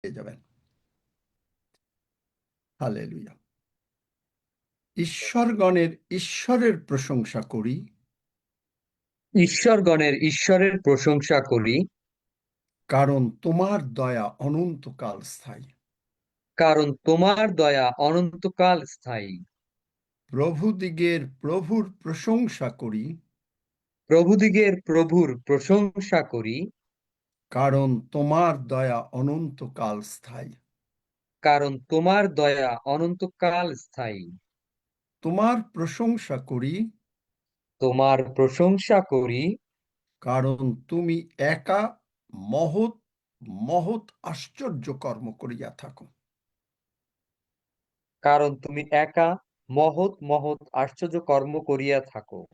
পেয়ে যাবেন। হালেলুয়া। ঈশ্বরগণের ঈশ্বরের প্রশংসা করি, ঈশ্বরগণের ঈশ্বরের প্রশংসা করি, কারণ তোমার দয়া অনন্তকাল স্থায়ী। কারণ তোমার দয়া অনন্তকাল স্থায়ী। প্রভুদিগের প্রভুর প্রশংসা করি, প্রভুদিগের প্রভুর প্রশংসা করি, কারণ তোমার দয়া অনন্তকাল স্থায়ী। কারণ তোমার দয়া অনন্তকাল স্থায়ী। তোমার প্রশংসা করি, তোমার প্রশংসা করি, কারণ তুমি একা মহৎ মহৎ আশ্চর্য কর্ম করিয়া থাকো। কারণ তুমি একা মহৎ মহৎ আশ্চর্য কর্ম করিয়া থাকো।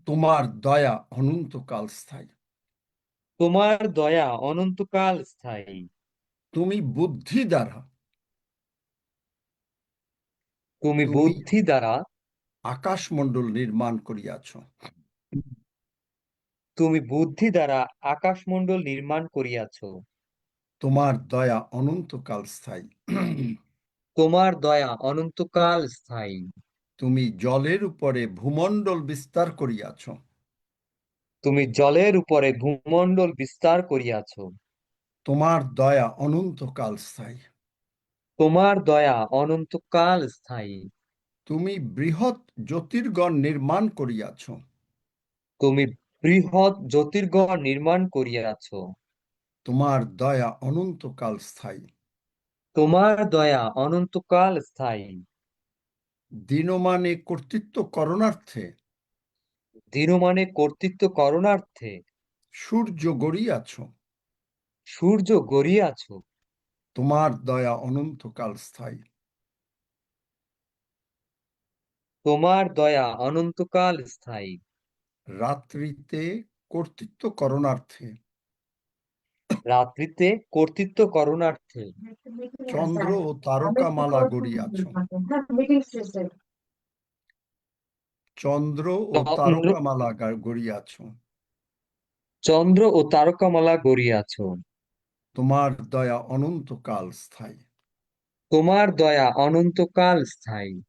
তোমার দয়া অনন্তকাল স্থায়ী। তোমার দয়া অনন্তকাল স্থায়ী। তুমি বুদ্ধি দ্বারা তুমি তুমি বুদ্ধি দ্বারা আকাশমণ্ডল নির্মাণ করিয়াছ। তুমি বুদ্ধি দ্বারা আকাশমণ্ডল নির্মাণ করিয়াছ। তোমার দয়া অনন্তকাল স্থায়ী। তোমার দয়া অনন্তকাল স্থায়ী। তুমি জলের উপরে ভূমণ্ডল বিস্তার করিয়াছ। তুমি জলের উপরে ভূমণ্ডল বিস্তার করিয়াছ। তোমার দয়া অনন্তকাল স্থায়ী। তোমার দয়া অনন্তকাল স্থায়ী। তুমি বৃহৎ জ্যোতির্গণ নির্মাণ করিয়াছ। তুমি বৃহৎ জ্যোতির্গণ নির্মাণ করিয়াছ। তোমার দয়া অনন্তকাল স্থায়ী। তোমার দয়া অনন্তকাল স্থায়ী। দিনমানে কর্তৃত্ব করণার্থে দৃঢ়মানে কর্তৃত্ব করণার্থে সূর্য গড়িয়াছ। সূর্য গড়িয়াছ। তোমার দয়া অনন্তকাল স্থায়ী। তোমার দয়া অনন্তকাল স্থায়ী। রাত্রিতে কর্তৃত্ব করণার্থে রাত্রিতে কর্তৃত্ব করণার্থে চন্দ্র ও তারকামালা গড়িয়াছ। চন্দ্র ও চন্দ্র তারকামালা গড়িয়াছ। চন্দ্র ও তারকামালা গড়িয়াছ। তোমার দয়া অনন্তকাল স্থায়ী। তোমার দয়া অনন্তকাল স্থায়ী।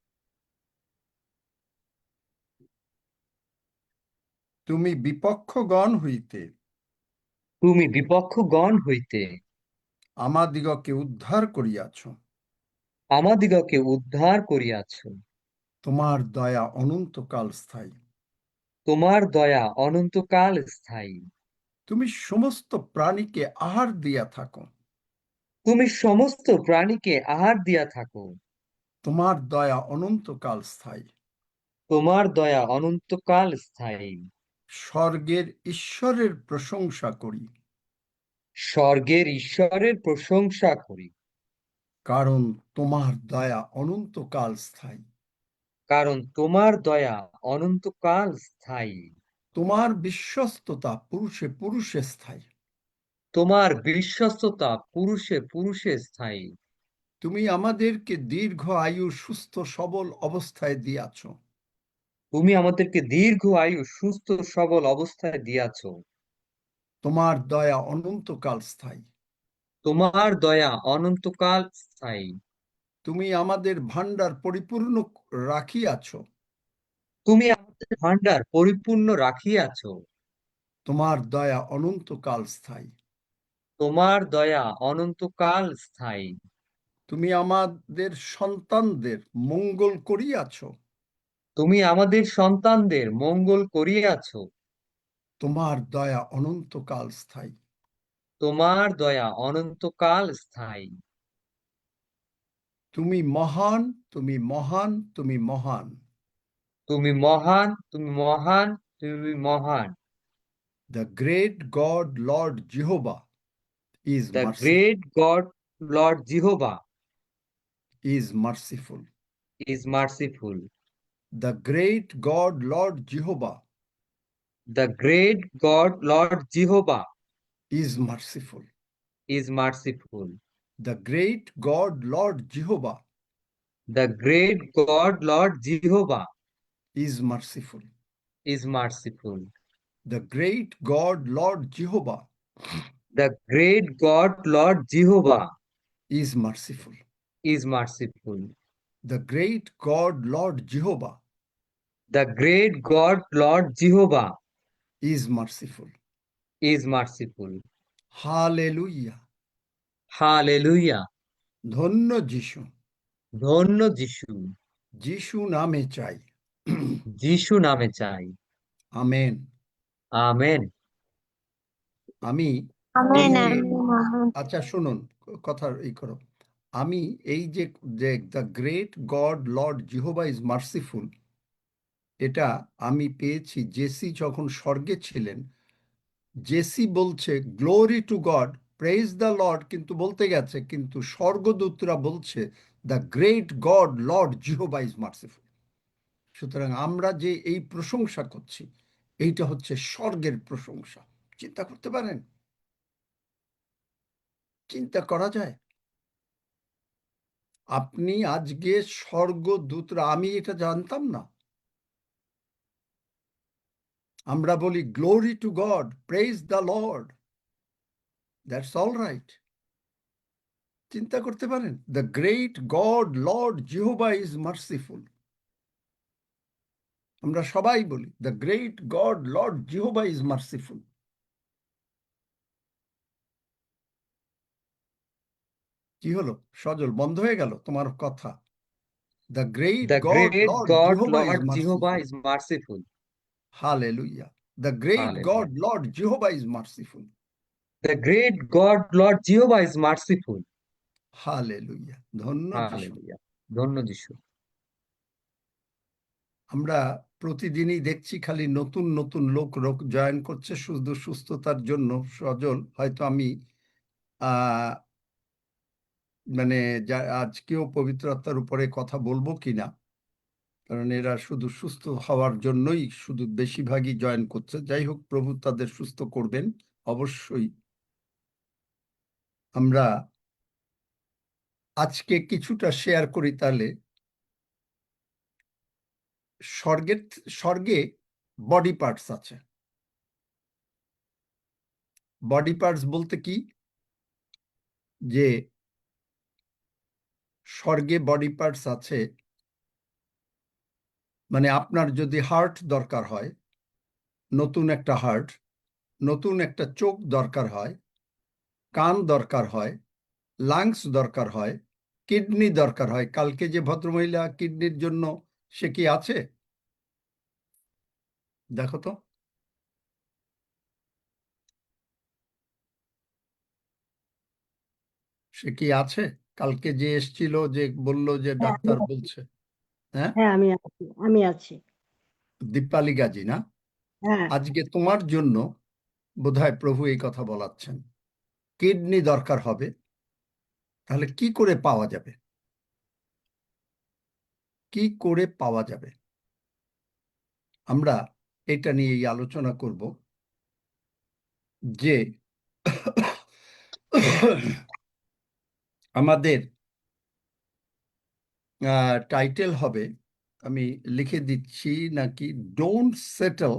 তুমি বিপক্ষগণ হইতে তুমি বিপক্ষগণ হইতে আমাদিগকে উদ্ধার করিয়াছ। আমাদিগকে উদ্ধার করিয়াছ। তোমার দয়া অনন্তকাল স্থায়ী। তোমার দয়া অনন্তকাল স্থায়ী। তুমি সমস্ত প্রাণীকে আহার দিয়া থাকো। তুমি সমস্ত প্রাণীকে আহার দিয়া থাকো। তোমার দয়া অনন্তকাল স্থায়ী। তোমার দয়া অনন্তকাল স্থায়ী। স্বর্গের ঈশ্বরের প্রশংসা করি, স্বর্গের ঈশ্বরের প্রশংসা করি, কারণ তোমার দয়া অনন্তকাল স্থায়ী। কারণ তোমার দয়া অনন্তকাল স্থায়ী। তোমার বিশ্বস্ততা পুরুষে পুরুষে স্থায়ী। তোমার বিশ্বস্ততা পুরুষে পুরুষে স্থায়ী। তুমি আমাদেরকে দীর্ঘ আয়ু সুস্থ সবল অবস্থায় দিয়াছ। তুমি আমাদেরকে দীর্ঘ আয়ু সুস্থ সবল অবস্থায় দিয়াছ। তোমার দয়া অনন্তকাল স্থায়ী। তোমার দয়া অনন্তকাল স্থায়ী। তুমি আমাদের ভান্ডার পরিপূর্ণ রাখিয়াছ। তুমি আমাদের ভান্ডার পরিপূর্ণ রাখিয়াছ। তোমার দয়া অনন্তকাল স্থায়ী। তোমার দয়া অনন্তকাল স্থায়ী। তুমি আমাদের সন্তানদের মঙ্গল করিয়াছ। তুমি আমাদের সন্তানদের মঙ্গল করিয়াছ। তোমার দয়া অনন্তকাল স্থায়ী। তোমার দয়া অনন্তকাল স্থায়ী। তুমি মহান, তুমি মহান, তুমি মহান। তুমি মহান, তুমি মহান, তুমি মহান। The great God, Lord Jehovah, is The merciful. great God, Lord Jehovah, Is merciful. is merciful. The great God, Lord Jehovah, The great God, Lord Jehovah, is merciful. is merciful. The great God, Lord Jehovah, The great God, Lord Jehovah, is merciful. is merciful. The great God, Lord Jehovah, The great God, Lord Jehovah, is merciful. is merciful. The great God, Lord Jehovah, The great God, Lord Jehovah, is merciful. is merciful. Hallelujah. Hallelujah. ধন্য যিশু। ধন্য যিশু। যিশু নামে চাই। যিশু নামে চাই। আমেন। আমেন। আমি এই আমেন যে আমেন আমেন। আচ্ছা শুনুন, কথা করো। আমি এই যে the great God Lord Jehovah is merciful, এটা আমি পেয়েছি জেসি যখন স্বর্গে ছিলেন। জেসি বলছে glory to God, praise the Lord, কিন্তু বলতে গেছে কিন্তু স্বর্গদূতরা বলছে the great God Lord Jehovah is merciful. সুতরাং আমরা যে এই প্রশংসা করছি, এইটা হচ্ছে স্বর্গের প্রশংসা। চিন্তা করতে পারেন? চিন্তা করা যায়? আপনি আজকে স্বর্গদূতরা, আমি এটা জানতাম না। আমরা বলি glory to God, praise the Lord, that's all right. চিন্তা করতে পারেন, the great God Lord Jehovah is merciful. আমরা সবাই বলি the great God Lord Jehovah is merciful. কি হলো সজল, বন্ধ হয়ে গেল তোমার কথা? The great The God great Lord God, Jehovah is Lord Jehovah, merciful. is merciful. Hallelujah. The great God Hallelujah. Lord Jehovah is merciful. The great God, Lord Jehovah, is merciful. Hallelujah, ধন্য যিশু। Hallelujah. ধন্য যিশু। আমরা প্রতিদিনই দেখছি খালি নতুন নতুন লোক রোগ জয়েন করছে শুধু সুস্থতার জন্য। সজল, হয়তো আমি মানে আজকেও পবিত্র আত্মার উপরে কথা বলবো কিনা, কারণ এরা শুধু সুস্থ হওয়ার জন্যই শুধু বেশিরভাগই জয়েন করছে। যাই হোক, প্রভু তাদের সুস্থ করবেন অবশ্যই। আমরা আজকে কিছুটা শেয়ার করি তাহলে। স্বর্গে বডি পার্টস আছে। বডি পার্টস বলতে কি, যে স্বর্গে বডি পার্টস আছে, মানে আপনার যদি হার্ট দরকার হয়, নতুন একটা হার্ট, নতুন একটা চোখ দরকার হয়, কান দরকার হয়, লাংস দরকার হয়, কিডনি দরকার হয়। কালকে যে ভদ্রমহিলা কিডনির জন্য, সে কি আছে? দেখো তো, সে কি আছে? কালকে যে এসছিল, যে বলল যে হ্যাঁ ডাক্তার বলছে। হ্যাঁ, হ্যাঁ, আমি আছি। দীপালি গাজী না? হ্যাঁ আজকে তোমার জন্য বোধহয় প্রভু এই কথা বলাচ্ছেন। কিডনি দরকার হবে, তাহলে কি করে পাওয়া যাবে? কি করে পাওয়া যাবে? আমরা এটা নিয়েই আলোচনা করব, যে আমাদের টাইটেল হবে, আমি লিখে দিচ্ছি নাকি, ডোন্ট সেটেল।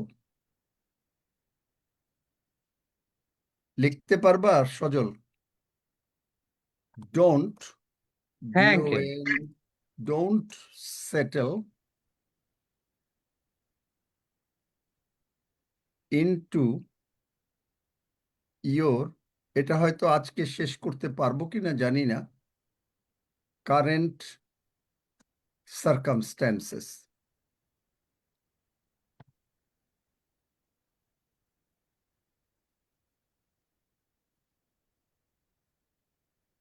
লিখতে পারবা সজল? ডোন্ট, হ্যাঁ uncle. DON, don't settle into your, এটা হয়তো আজকে শেষ করতে পারবো কিনা জানি না, current circumstances.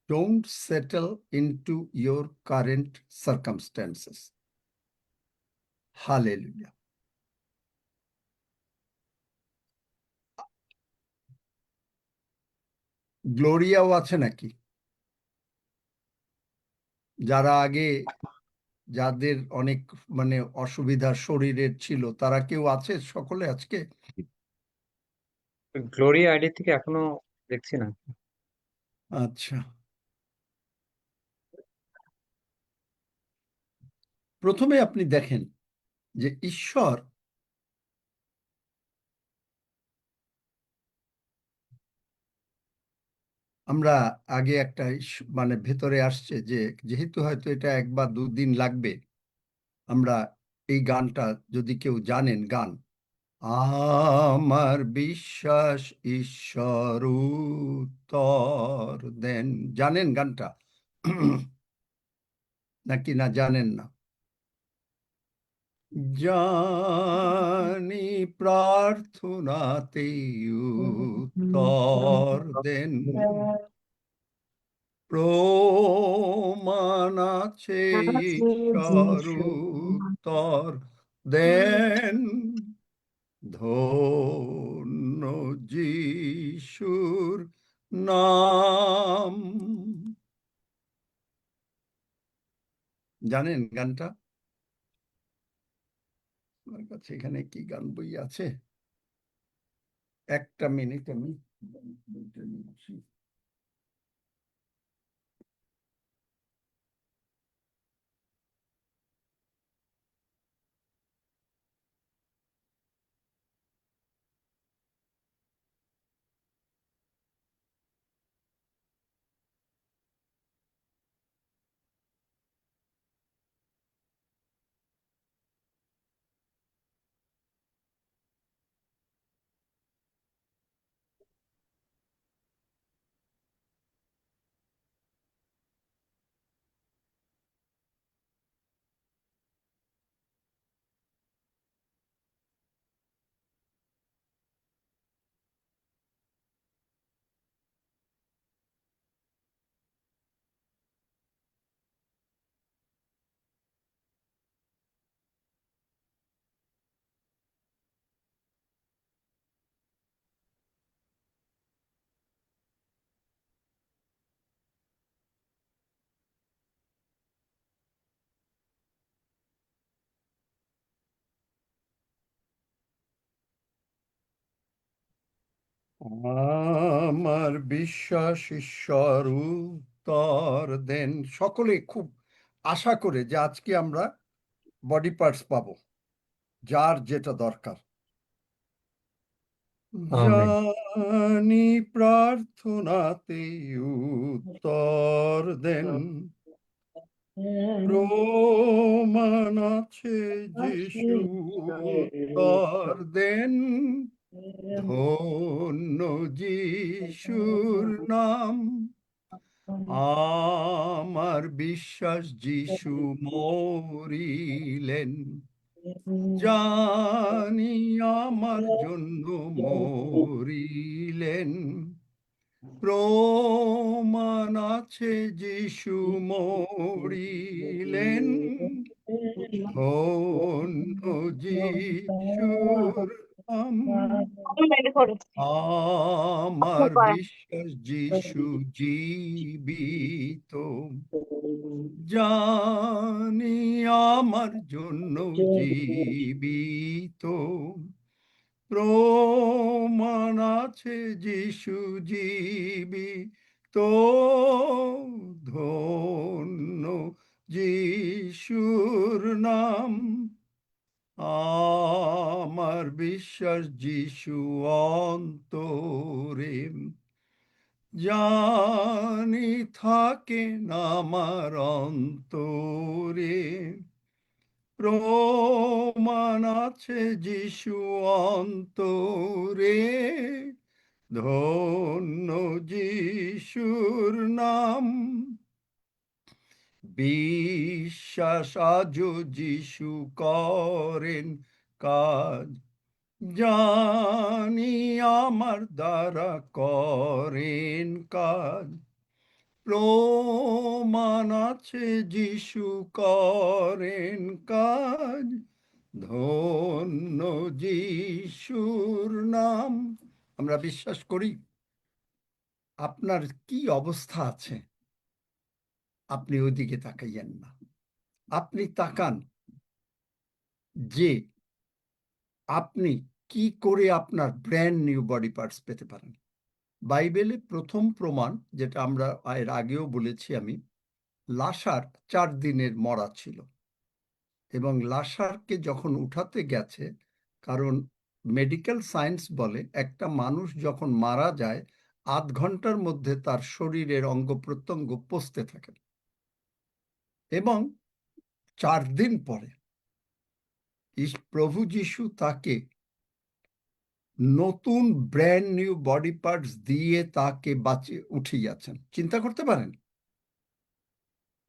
Don't settle into your current circumstances. Hallelujah. গ্লোরিয়াও আছে নাকি? যারা আগে, যাদের অনেক মানে অসুবিধা শরীরের ছিল, তারা কেউ আছে সকলে আজকে? গ্লোরি আইডি থেকে এখনো দেখছি না। আচ্ছা, প্রথমে আপনি দেখেন যে ঈশ্বর আমরা আগে একটা মানে ভেতরে আসছে যে যেহেতু হয়তো এটা 1 বা 2 দিন লাগবে, আমরা এই গানটা যদি কেউ জানেন গান, আমার বিশ্বাস ঈশ্বর উত্তর দেন, জানেন গানটা? নাকি না জানেন না? জানি প্রার্থনাতে উত্তর দেন, প্রমাণ আছে ঈশ্বর উত্তর দেন, ধন্য যিশুর নাম। জানেন গানটা? আমার কাছে এখানে কি গান বই আছে? একটা মিনিট, আমি বইটা নিয়ে আসি। আমার বিশ্বাস ঈশ্বর উত্তর দেন। সকলে খুব আশা করে যে আজকে আমরা বডি পার্টস পাবো, যার যেটা দরকার। আমেন। জানি প্রার্থনাতে উত্তর দেন, প্রমাণ আছে যিশু উত্তর দেন, ধন্য যিশুর নাম। আমার বিশ্বাস যিশু মরিলেন, জানি আমার জন্য মরিলেন, প্রমাণ আছে যিশু মরিলেন, ধন্য যিশুর নাম। আমার বিশ্বাস যিশু জীবিত, জানি আমার জন্য জীবিত, প্রমাণ আছে যিশু জীবিত, ধন্য যিশুর নাম। আমার বিশ্বাস যিশু অন্তরে, জানি থাকেন আমার অন্তরে, প্রমাণ আছে যিশু অন্তরে, ধন্য যিশুর নাম। বিশ্বাস আজও যিশু করেন কাজ, জানি আমার দ্বারা করেন কাজ, প্রমাণ আছে যিশু করেন কাজ, ধন্য যিশুর নাম। আমরা বিশ্বাস করি। আপনার কি অবস্থা আছে, আপনি ওইদিকে তাকাইয়েন না, আপনি তাকান যে আপনি কি করে আপনার ব্র্যান্ড নিউ বডি পার্টস পেতে পারেন। বাইবেলে প্রথম প্রমাণ, যেটা আমরা এর আগেও বলেছি আমি, লাসার 4 দিনের মরা ছিল, এবং লাসারকে যখন উঠাতে গেছে, কারণ মেডিকেল সায়েন্স বলে একটা মানুষ যখন মারা যায় আধ ঘন্টার মধ্যে তার শরীরের অঙ্গ প্রত্যঙ্গ পচতে থাকে এবং 4 দিন পরে প্রভু যীশু তাকে নতুন ব্র্যান্ড নিউ বডি পার্টস দিয়ে তাকে বাঁচিয়ে উঠিয়েছেন। চিন্তা করতে পারেন?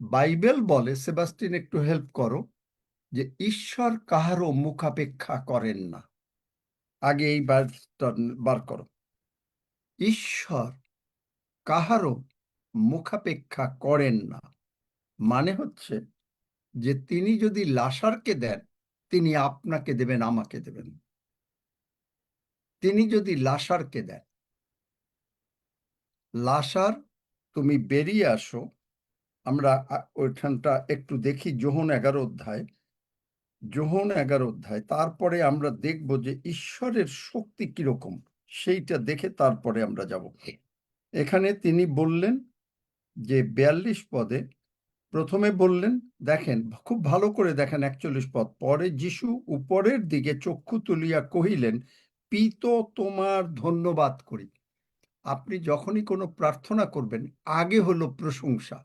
বাইবেল বলে, সেবাস্টিন একটু হেল্প করো, যে ঈশ্বর কাহারও মুখাপেক্ষা করেন না। আগে এই বার করো। ঈশ্বর কাহারও মুখাপেক্ষা করেন না, মানে হচ্ছে যে তিনি যদি লাসারকে দেন, তিনি আপনাকে দেবেন, আমাকে দেবেন। তিনি যদি লাসারকে দেন, লাসার তুমি বেরিয়ে আসো। আমরা ওইখানটা একটু দেখি, যোহন 11 অধ্যায়। যোহন 11 অধ্যায়, তারপরে আমরা দেখব যে ঈশ্বরের শক্তি কিরকম, সেইটা দেখে তারপরে আমরা যাব। এখানে তিনি বললেন যে 42 পদে প্রথমে বললেন, দেখেন খুব ভালো করে দেখেন 41 পদ, পরে যিশু উপরের দিকে চক্ষু তুলিয়া কহিলেন, পিত তোমার ধন্যবাদ করি। আপনি যখনই কোনো প্রার্থনা করবেন, আগে হলো প্রশংসা।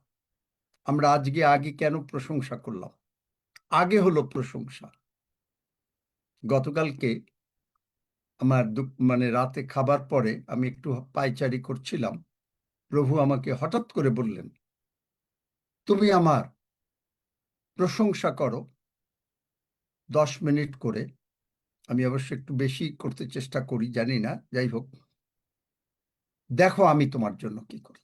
আমরা আগে কেন প্রশংসা করলাম? আগে হলো প্রশংসা। গতকালকে আমার মানে রাতে খাবার পরে আমি একটু পায়চারি করছিলাম, প্রভু আমাকে হঠাৎ করে বললেন, তুমি আমার প্রশংসা করো 10 মিনিট করে। আমি অবশ্য একটু বেশি করতে চেষ্টা করি, জানি না, যাই হোক, দেখো আমি তোমার জন্য কি করি।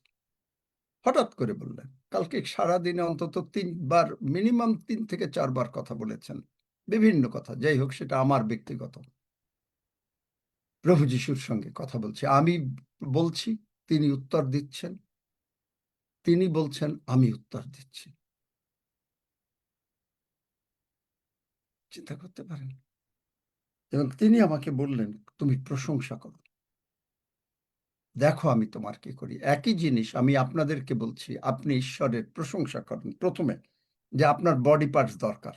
হঠাৎ করে বললেন। কালকে সারাদিনে অন্তত 3 বার, মিনিমাম 3 থেকে 4 বার কথা বলেছেন, বিভিন্ন কথা। যাই হোক, সেটা আমার ব্যক্তিগত। প্রভু যিশুর সঙ্গে কথা বলছি, আমি বলছি, তিনি উত্তর দিচ্ছেন, তিনি বলছেন, আমি উত্তর দিচ্ছি। চিন্তা করতে পারেন? এবং তিনি আমাকে বললেন, তুমি প্রশংসা করো, দেখো আমি তোমার কি করি। একই জিনিস আমি আপনাদেরকে বলছি, আপনি ঈশ্বরের প্রশংসা করেন। প্রথমে যে আপনার বডি পার্টস দরকার,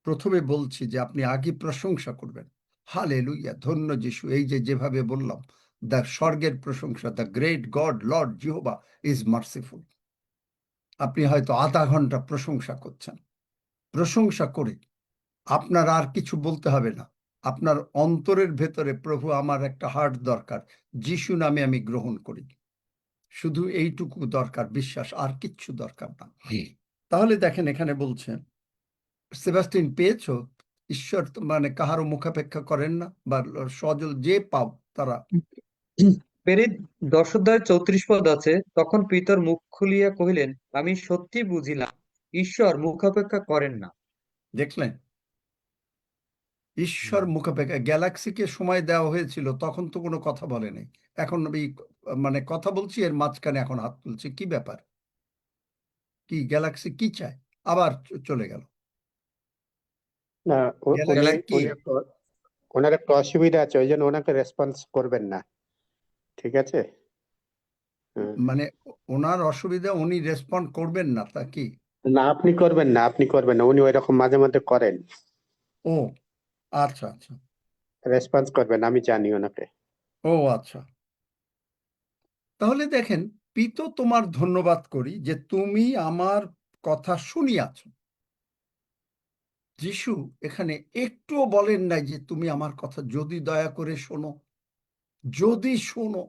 প্রথমে বলছি যে আপনি আগে প্রশংসা করবেন। হালেলুয়া, ধন্য যিশু। এই যে যেভাবে বললাম, দ্য স্বর্গের প্রশংসা, the great God Lord Jehovah is merciful. আপনি হয়তো আধা ঘন্টা প্রশংসা করছেন। প্রশংসা করে আপনার আর কিছু বলতে হবে না। আপনার অন্তরের ভেতরে, প্রভু আমার একটা হার্ট দরকার, যিশু নামে আমি গ্রহণ করি, শুধু এইটুকু দরকার, বিশ্বাস, আর কিচ্ছু দরকার না। তাহলে দেখেন এখানে বলছে, সেবাস্টিন পেয়েছো? ঈশ্বর মানে কাহারও মুখাপেক্ষা করেন না, বা সজল যে পাও তারা। পেরে 10 অধ্যায় 34 পদ আছে, তখন পিতর মুখ খুলিয়া কহিলেন, আমি সত্যি বুঝিলাম ঈশ্বর মুখাপেক্ষা করেন না। দেখলেন? ঈশ্বর মুখাপেক্ষা। গ্যালাক্সিকে সময় দেওয়া হয়েছিল, তখন তো কোনো কথা বলে নাই। এখন এই মানে কথা বলছি, এর মাঝখানে এখন হাত তুলছে, কি ব্যাপার? কি গ্যালাক্সি কি চায়? আবার চলে গেল। না উনি গ্যালাক্সি কি? উনি ওনার একটা অসুবিধা আছে, ওই জন্য ওনাকে রেসপন্স করবেন না, ঠিক আছে? মানে ওনার অসুবিধা, উনি রেসপন্ড করবেন না, তা কি? না, আপনি করবেন না, আপনি করবেন না, উনি ওইরকম মাঝে মধ্যে করেন, ও আচ্ছা আচ্ছা। রেসপন্স করবেন, আমি জানি ওনাকে। ও আচ্ছা। তাহলে দেখেন, পিত তোমার ধন্যবাদ করি যে তুমি আমার কথা শুনিয়াছ। যিশু এখানে একটুও বলেন নাই যে তুমি আমার কথা যদি দয়া করে শোনো, যদি শোনো,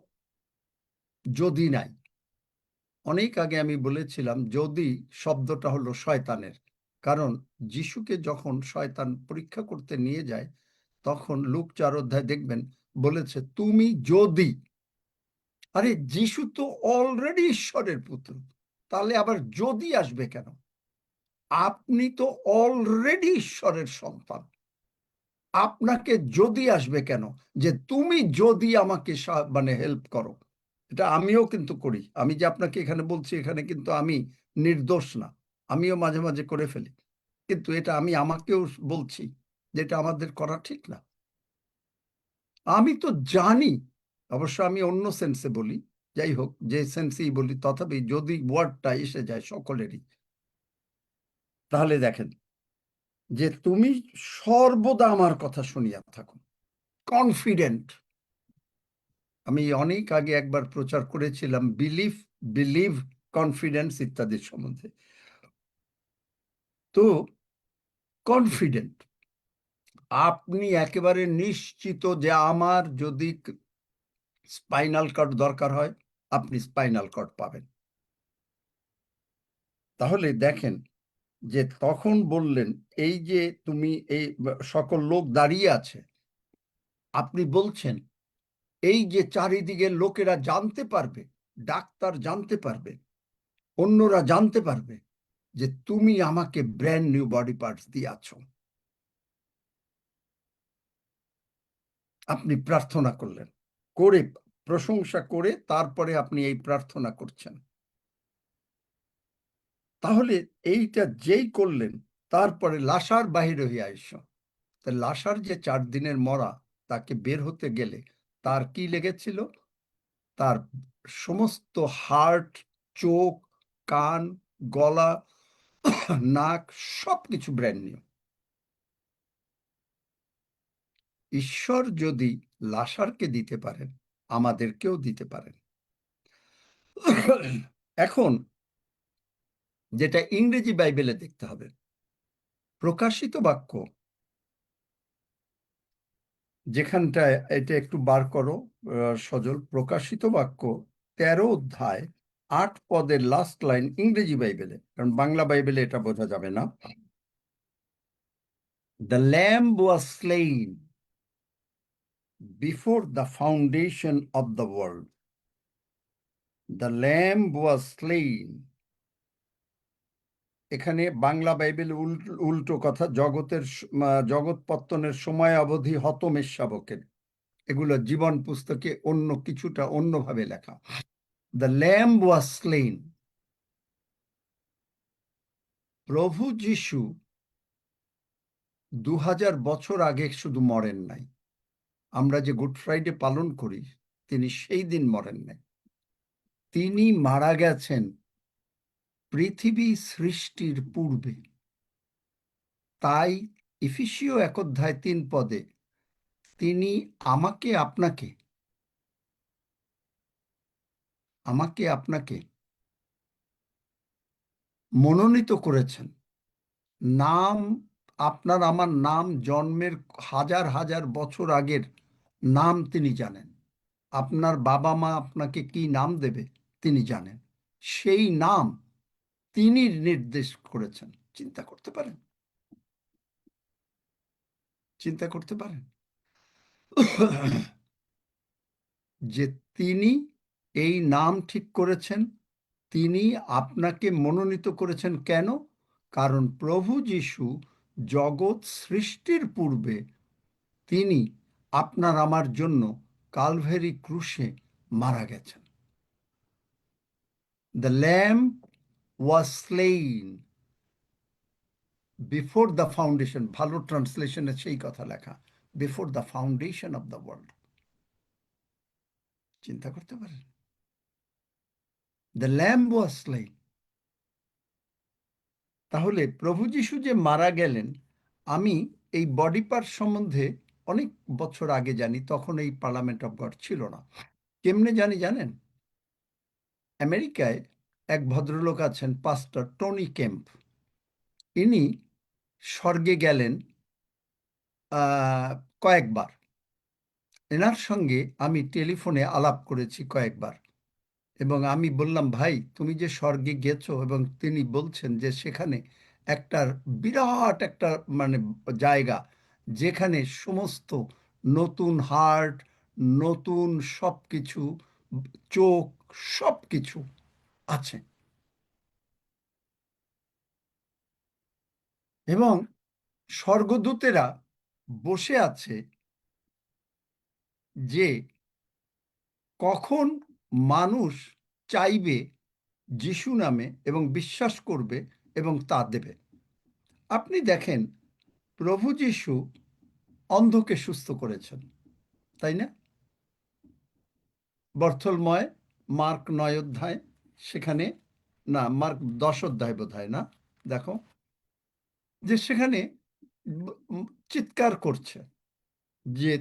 যদি নাই। অনেক আগে আমি বলেছিলাম, যদি শব্দটা হলো শয়তানের। কারণ যিশুকে যখন শয়তান পরীক্ষা করতে নিয়ে যায়, তখন লুক 4 অধ্যায় দেখবেন বলেছে, তুমি যদি। আরে যিশু তো অলরেডি ঈশ্বরের পুত্র, তাহলে আবার যদি আসবে কেন? আপনি তো অলরেডি ঈশ্বরের সন্তান, আপনাকে যদি আসবে কেন? যে তুমি যদি আমাকে মানে হেল্প করো। এটা আমিও কিন্তু করি। আমি যে আপনাকে এখানে বলছি, এখানে কিন্তু আমি নির্দোষ না, আমিও মাঝে মাঝে করে ফেলি। কিন্তু এটা আমি আমাকেও বলছি, যেটা আমাদের করা ঠিক না। আমি তো জানি, অবশ্য আমি অন্য সেন্সে বলি, যাই হোক, যে সেন্সেই বলি, তথাপি যদি ওয়ার্ডটা এসে যায় সকলেরই, তাহলে দেখেন যে তুমি সর্বদা আমার কথা শুনিয়া থাকো, কনফিডেন্ট। আমি অনেক আগে একবার প্রচার করেছিলাম বিলিভ, কনফিডেন্স ইত্যাদির সম্বন্ধে। তো কনফিডেন্ট, আপনি একেবারে নিশ্চিত যে আমার যদি স্পাইনাল কর্ড দরকার হয়, আপনি স্পাইনাল কর্ড পাবেন। তাহলে দেখেন যে তখন বললেন, এই যে তুমি এই সকল লোক দাঁড়িয়ে আছে, আপনি বলছেন এই যে চারিদিকে লোকেরা জানতে পারবে, ডাক্তার জানতে পারবে, অন্যরা জানতে পারবে যে তুমি আমাকে ব্র্যান্ড নিউ বডি পার্টস দিয়েছ। আপনি প্রার্থনা করলেন, করে প্রশংসা করে তারপরে আপনি এই প্রার্থনা করছেন। তাহলে এইটা যেই করলেন, তারপরে লাসার বাহির হইয়া আইস। তা লাসার যে 4 দিনের মরা, তাকে বের হতে গেলে তার কি লেগেছিল? তার সমস্ত হার্ট, চোখ, কান, গলা, নাক সবকিছু ব্র্যান্ড নিউ। ঈশ্বর যদি লাসারকে দিতে পারেন, আমাদেরকেও দিতে পারেন। এখন যেটা ইংরেজি বাইবেলে দেখতে হবে, প্রকাশিত বাক্য, যেখানটায় এটা একটু বার করো সজল, প্রকাশিত বাক্য 13 অধ্যায় 8 পদের লাস্ট লাইন ইংরেজি বাইবেলে, কারণ বাংলা বাইবেলে এটা বোঝা যাবে না। The lamb was slain before the foundation of the world. The lamb was slain. এখানে বাংলা বাইবেল উল্টো কথা, জগৎ পত্তনের সময় অবধি হতমেষশাবকের, এগুলো জীবন পুস্তকে অন্য কিছুটা অন্যভাবে লেখা। The lamb was slain. প্রভু যিশু 2000 বছর আগে শুধু মরেন নাই, আমরা যে গুড ফ্রাইডে পালন করি, তিনি সেই দিন মরেন নাই, তিনি মারা গেছেন পৃথিবী সৃষ্টির পূর্বে। তাই ইফিসীয় 1 অধ্যায় 3 পদে তিনি আমাকে আপনাকে মনোনীত করেছেন। নাম, আপনার আমার নাম জন্মের হাজার হাজার বছর আগের নাম তিনি জানেন। আপনার বাবা মা আপনাকে কি নাম দেবে তিনি জানেন। সেই নাম তিনি নির্দেশ করেছেন। চিন্তা করতে পারেন? চিন্তা করতে পারেন যে তিনি এই নাম ঠিক করেছেন, তিনি আপনাকে মনোনীত করেছেন। কেন? কারণ প্রভু যিশু জগৎ সৃষ্টির পূর্বে তিনি আপনার আমার জন্য কালভেরি ক্রুশে মারা গেছেন। The lamb was slain before the foundation, ভালো ট্রান্সলেশনে সেই কথা লেখা, before the foundation of the world. চিন্তা করতে পারেন? The lamb was slain. তাহলে প্রভু যিশু যে মারা গেলেন, আমি এই বডি পার্ট সম্বন্ধে অনেক বছর আগে জানি, তখন এই পার্লামেন্ট অফ গড ছিল না। কেমনে জানি জানেন? আমেরিকায় এক ভদ্রলোক আছেন, পাস্টর টনি কেম্প। ইনি স্বর্গে গেলেন কয়েকবার। এনার সঙ্গে আমি টেলিফোনে আলাপ করেছি কয়েকবার, এবং আমি বললাম, ভাই তুমি যে স্বর্গে গেছো, এবং তিনি বলছেন যে সেখানে একটা বিরাট একটা মানে জায়গা, যেখানে সমস্ত নতুন হার্ট, নতুন সব কিছু, চোখ, সব কিছু আছে। এবং স্বর্গদূতেরা বসে আছে যে কখন মানুষ চাইবে যিশু নামে এবং বিশ্বাস করবে এবং তা দেবে। আপনি দেখেন, প্রভু যিশু অন্ধকে সুস্থ করেছেন, তাই না? বর্থলময়, মার্ক 9 অধ্যায়, সেখানে না, মার্ক 10 অধ্যায় বোধ হয়, না? দেখো যে সেখানে চিৎকার করছে যে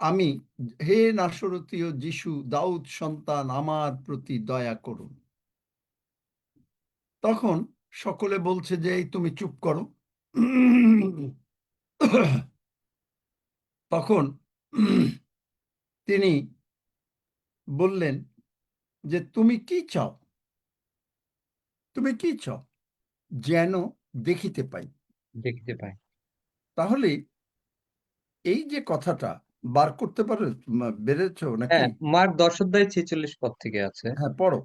আমি, হে নাসরতীয় যিশু দাউদ সন্তান, আমার প্রতি দয়া করুন। তখন সকলে বলছে যে এই তুমি চুপ করো। তখন তিনি বললেন যে তুমি কি চাও, তুমি কি চাও? যেন দেখিতে পাই। দেখতে পাই। তাহলে এই যে কথাটা বার করতে পারো, বেড়েছ নাকি? হ্যাঁ, মার্ক 10 অধ্যায় 46 পদ থেকে আছে। হ্যাঁ, পড়ো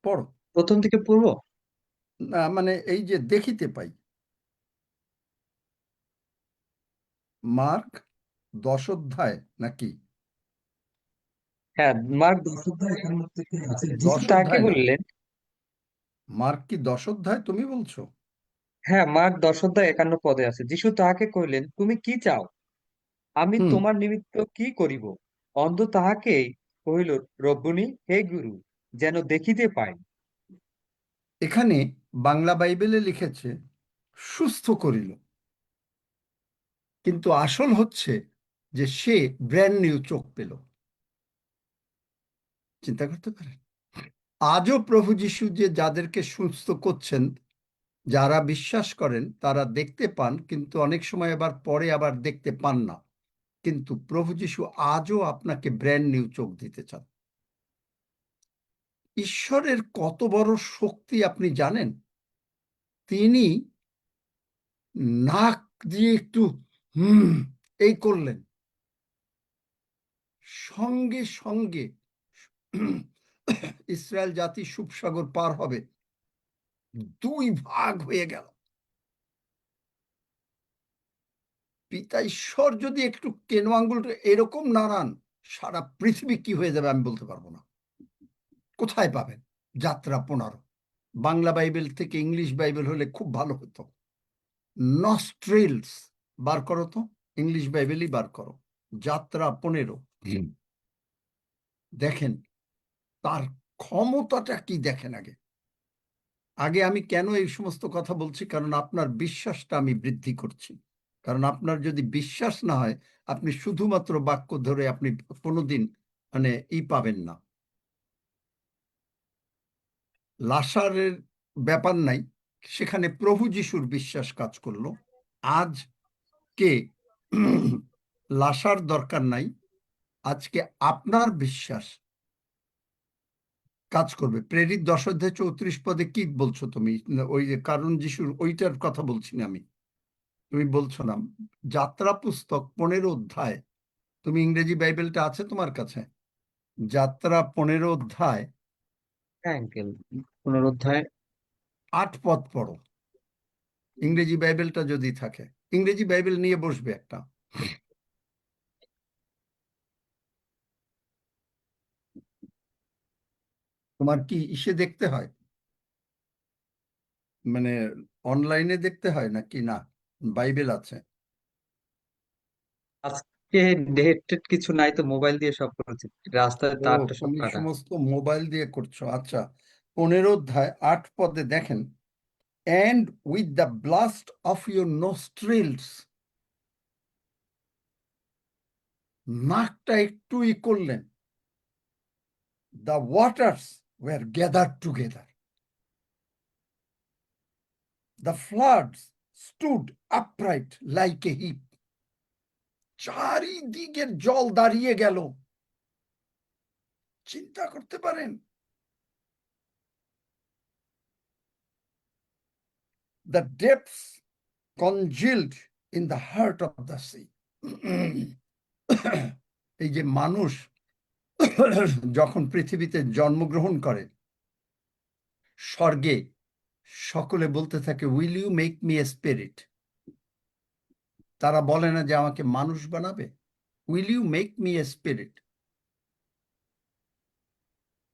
পড়ো। প্রথম থেকে পড়বো। না মানে এই যে দেখিতে পাই, মার্ক 10 অধ্যায় নাকি? হ্যাঁ, মার্ক 10 অধ্যায় 51 থেকে আছে। যিশু 10 তাহাকে অধ্যায় না, বললেন, মার্ক কি 10 অধ্যায় তুমি বলছো? হ্যাঁ, মার্ক 10 অধ্যায় 51 পদে আছে। যিশু তাহাকে কহিলেন, তুমি কি চাও? আমি হুম। তোমার নিমিত্ত কি করিব? অন্ধ তাহাকে কহিল, রব্বুনি, হে গুরু, যেন দেখিতে পাই। এখানে বাংলা বাইবেলে লিখেছে সুস্থ করিল, কিন্তু আসল হচ্ছে যে সে ব্র্যান্ড নিউ চোখ পেল। চিন্তা করতে পারেন, আজও প্রভু যিশু যে যাদেরকে সুস্থ করছেন, যারা বিশ্বাস করেন তারা দেখতে পান, কিন্তু অনেক সময় আবার পরে আবার দেখতে পান না। কিন্তু প্রভু যিশু আজও আপনাকে ব্র্যান্ড নিউ চোখ দিতে চান। ঈশ্বরের কত বড় শক্তি আপনি জানেন? তিনি নাক দিয়ে একটু এই করলেন, সঙ্গে সঙ্গে ইসরায়েল জাতি সুবসাগর পার হবে, 2 ভাগ হয়ে গেল। পিতা ঈশ্বর যদি একটু কেনো আঙ্গুলটা এরকম নাড়ান, সারা পৃথিবী কি হয়ে যাবে আমি বলতে পারবো না। কোথায় পাবেন? যাত্রা 15। বাংলা বাইবেল থেকে ইংলিশ বাইবেল হলে খুব ভালো হতো। নস্ট্রিলস বার করো তো, ইংলিশ বাইবেলই বার করো, যাত্রা 15। দেখেন তার ক্ষমতাটা কি, দেখেন আগে। আগে আমি কেন এই সমস্ত কথা বলছি, কারণ আপনার বিশ্বাসটা আমি বৃদ্ধি করছি। কারণ আপনার যদি বিশ্বাস না হয়, আপনি শুধুমাত্র বাক্য ধরে আপনি কোনোদিন মানে পাবেন না। লাসারের ব্যাপার নাই, সেখানে প্রভু যিশুর বিশ্বাস কাজ করলো। আজকে লাসার দরকার নাই, আজকে আপনার বিশ্বাস কাজ করবে। প্রেরিত 10 অধ্যায় 34 পদে কি বলছো তুমি? ওই যে কারণ যিশুর ওইটার কথা বলছি না আমি, তুমি বলছো না। যাত্রা পুস্তক 15 অধ্যায়, তুমি ইংরেজি বাইবেলটা আছে তোমার কাছে? যাত্রা 15 অধ্যায় হ্যাঁ আঙ্কেল, পুনরুদ্ধায় 8 পদ পড়ো, ইংরেজি বাইবেলটা যদি থাকে। ইংরেজি বাইবেল নিয়ে বসবে একটা। তোমার কি ইসে দেখতে হয়, মানে অনলাইনে দেখতে হয় নাকি না? বাইবেল আছে? আজকে ডেট টেট কিছু নাই তো, মোবাইল দিয়ে সব করেছি। রাস্তায় ও, তারটা সব তুমি কাটা। সমস্ত মোবাইল দিয়ে করছো, আচ্ছা। 15 অধ্যায় 8 পদে দেখেন, and with the blast of your nostrils, নাকটা একটু করলেন, the waters were gathered together, the floods stood upright like a heap, চারিদিকের জল দাঁড়িয়ে গেল। চিন্তা করতে পারেন? the depths congealed in the heart of the sea. এই যে মানুষ যখন পৃথিবীতে জন্মগ্রহণ করে, স্বর্গে সকলে বলতে থাকে, will you make me a spirit? তারা বলে না যে আমাকে মানুষ বানাবে, will you make me a spirit?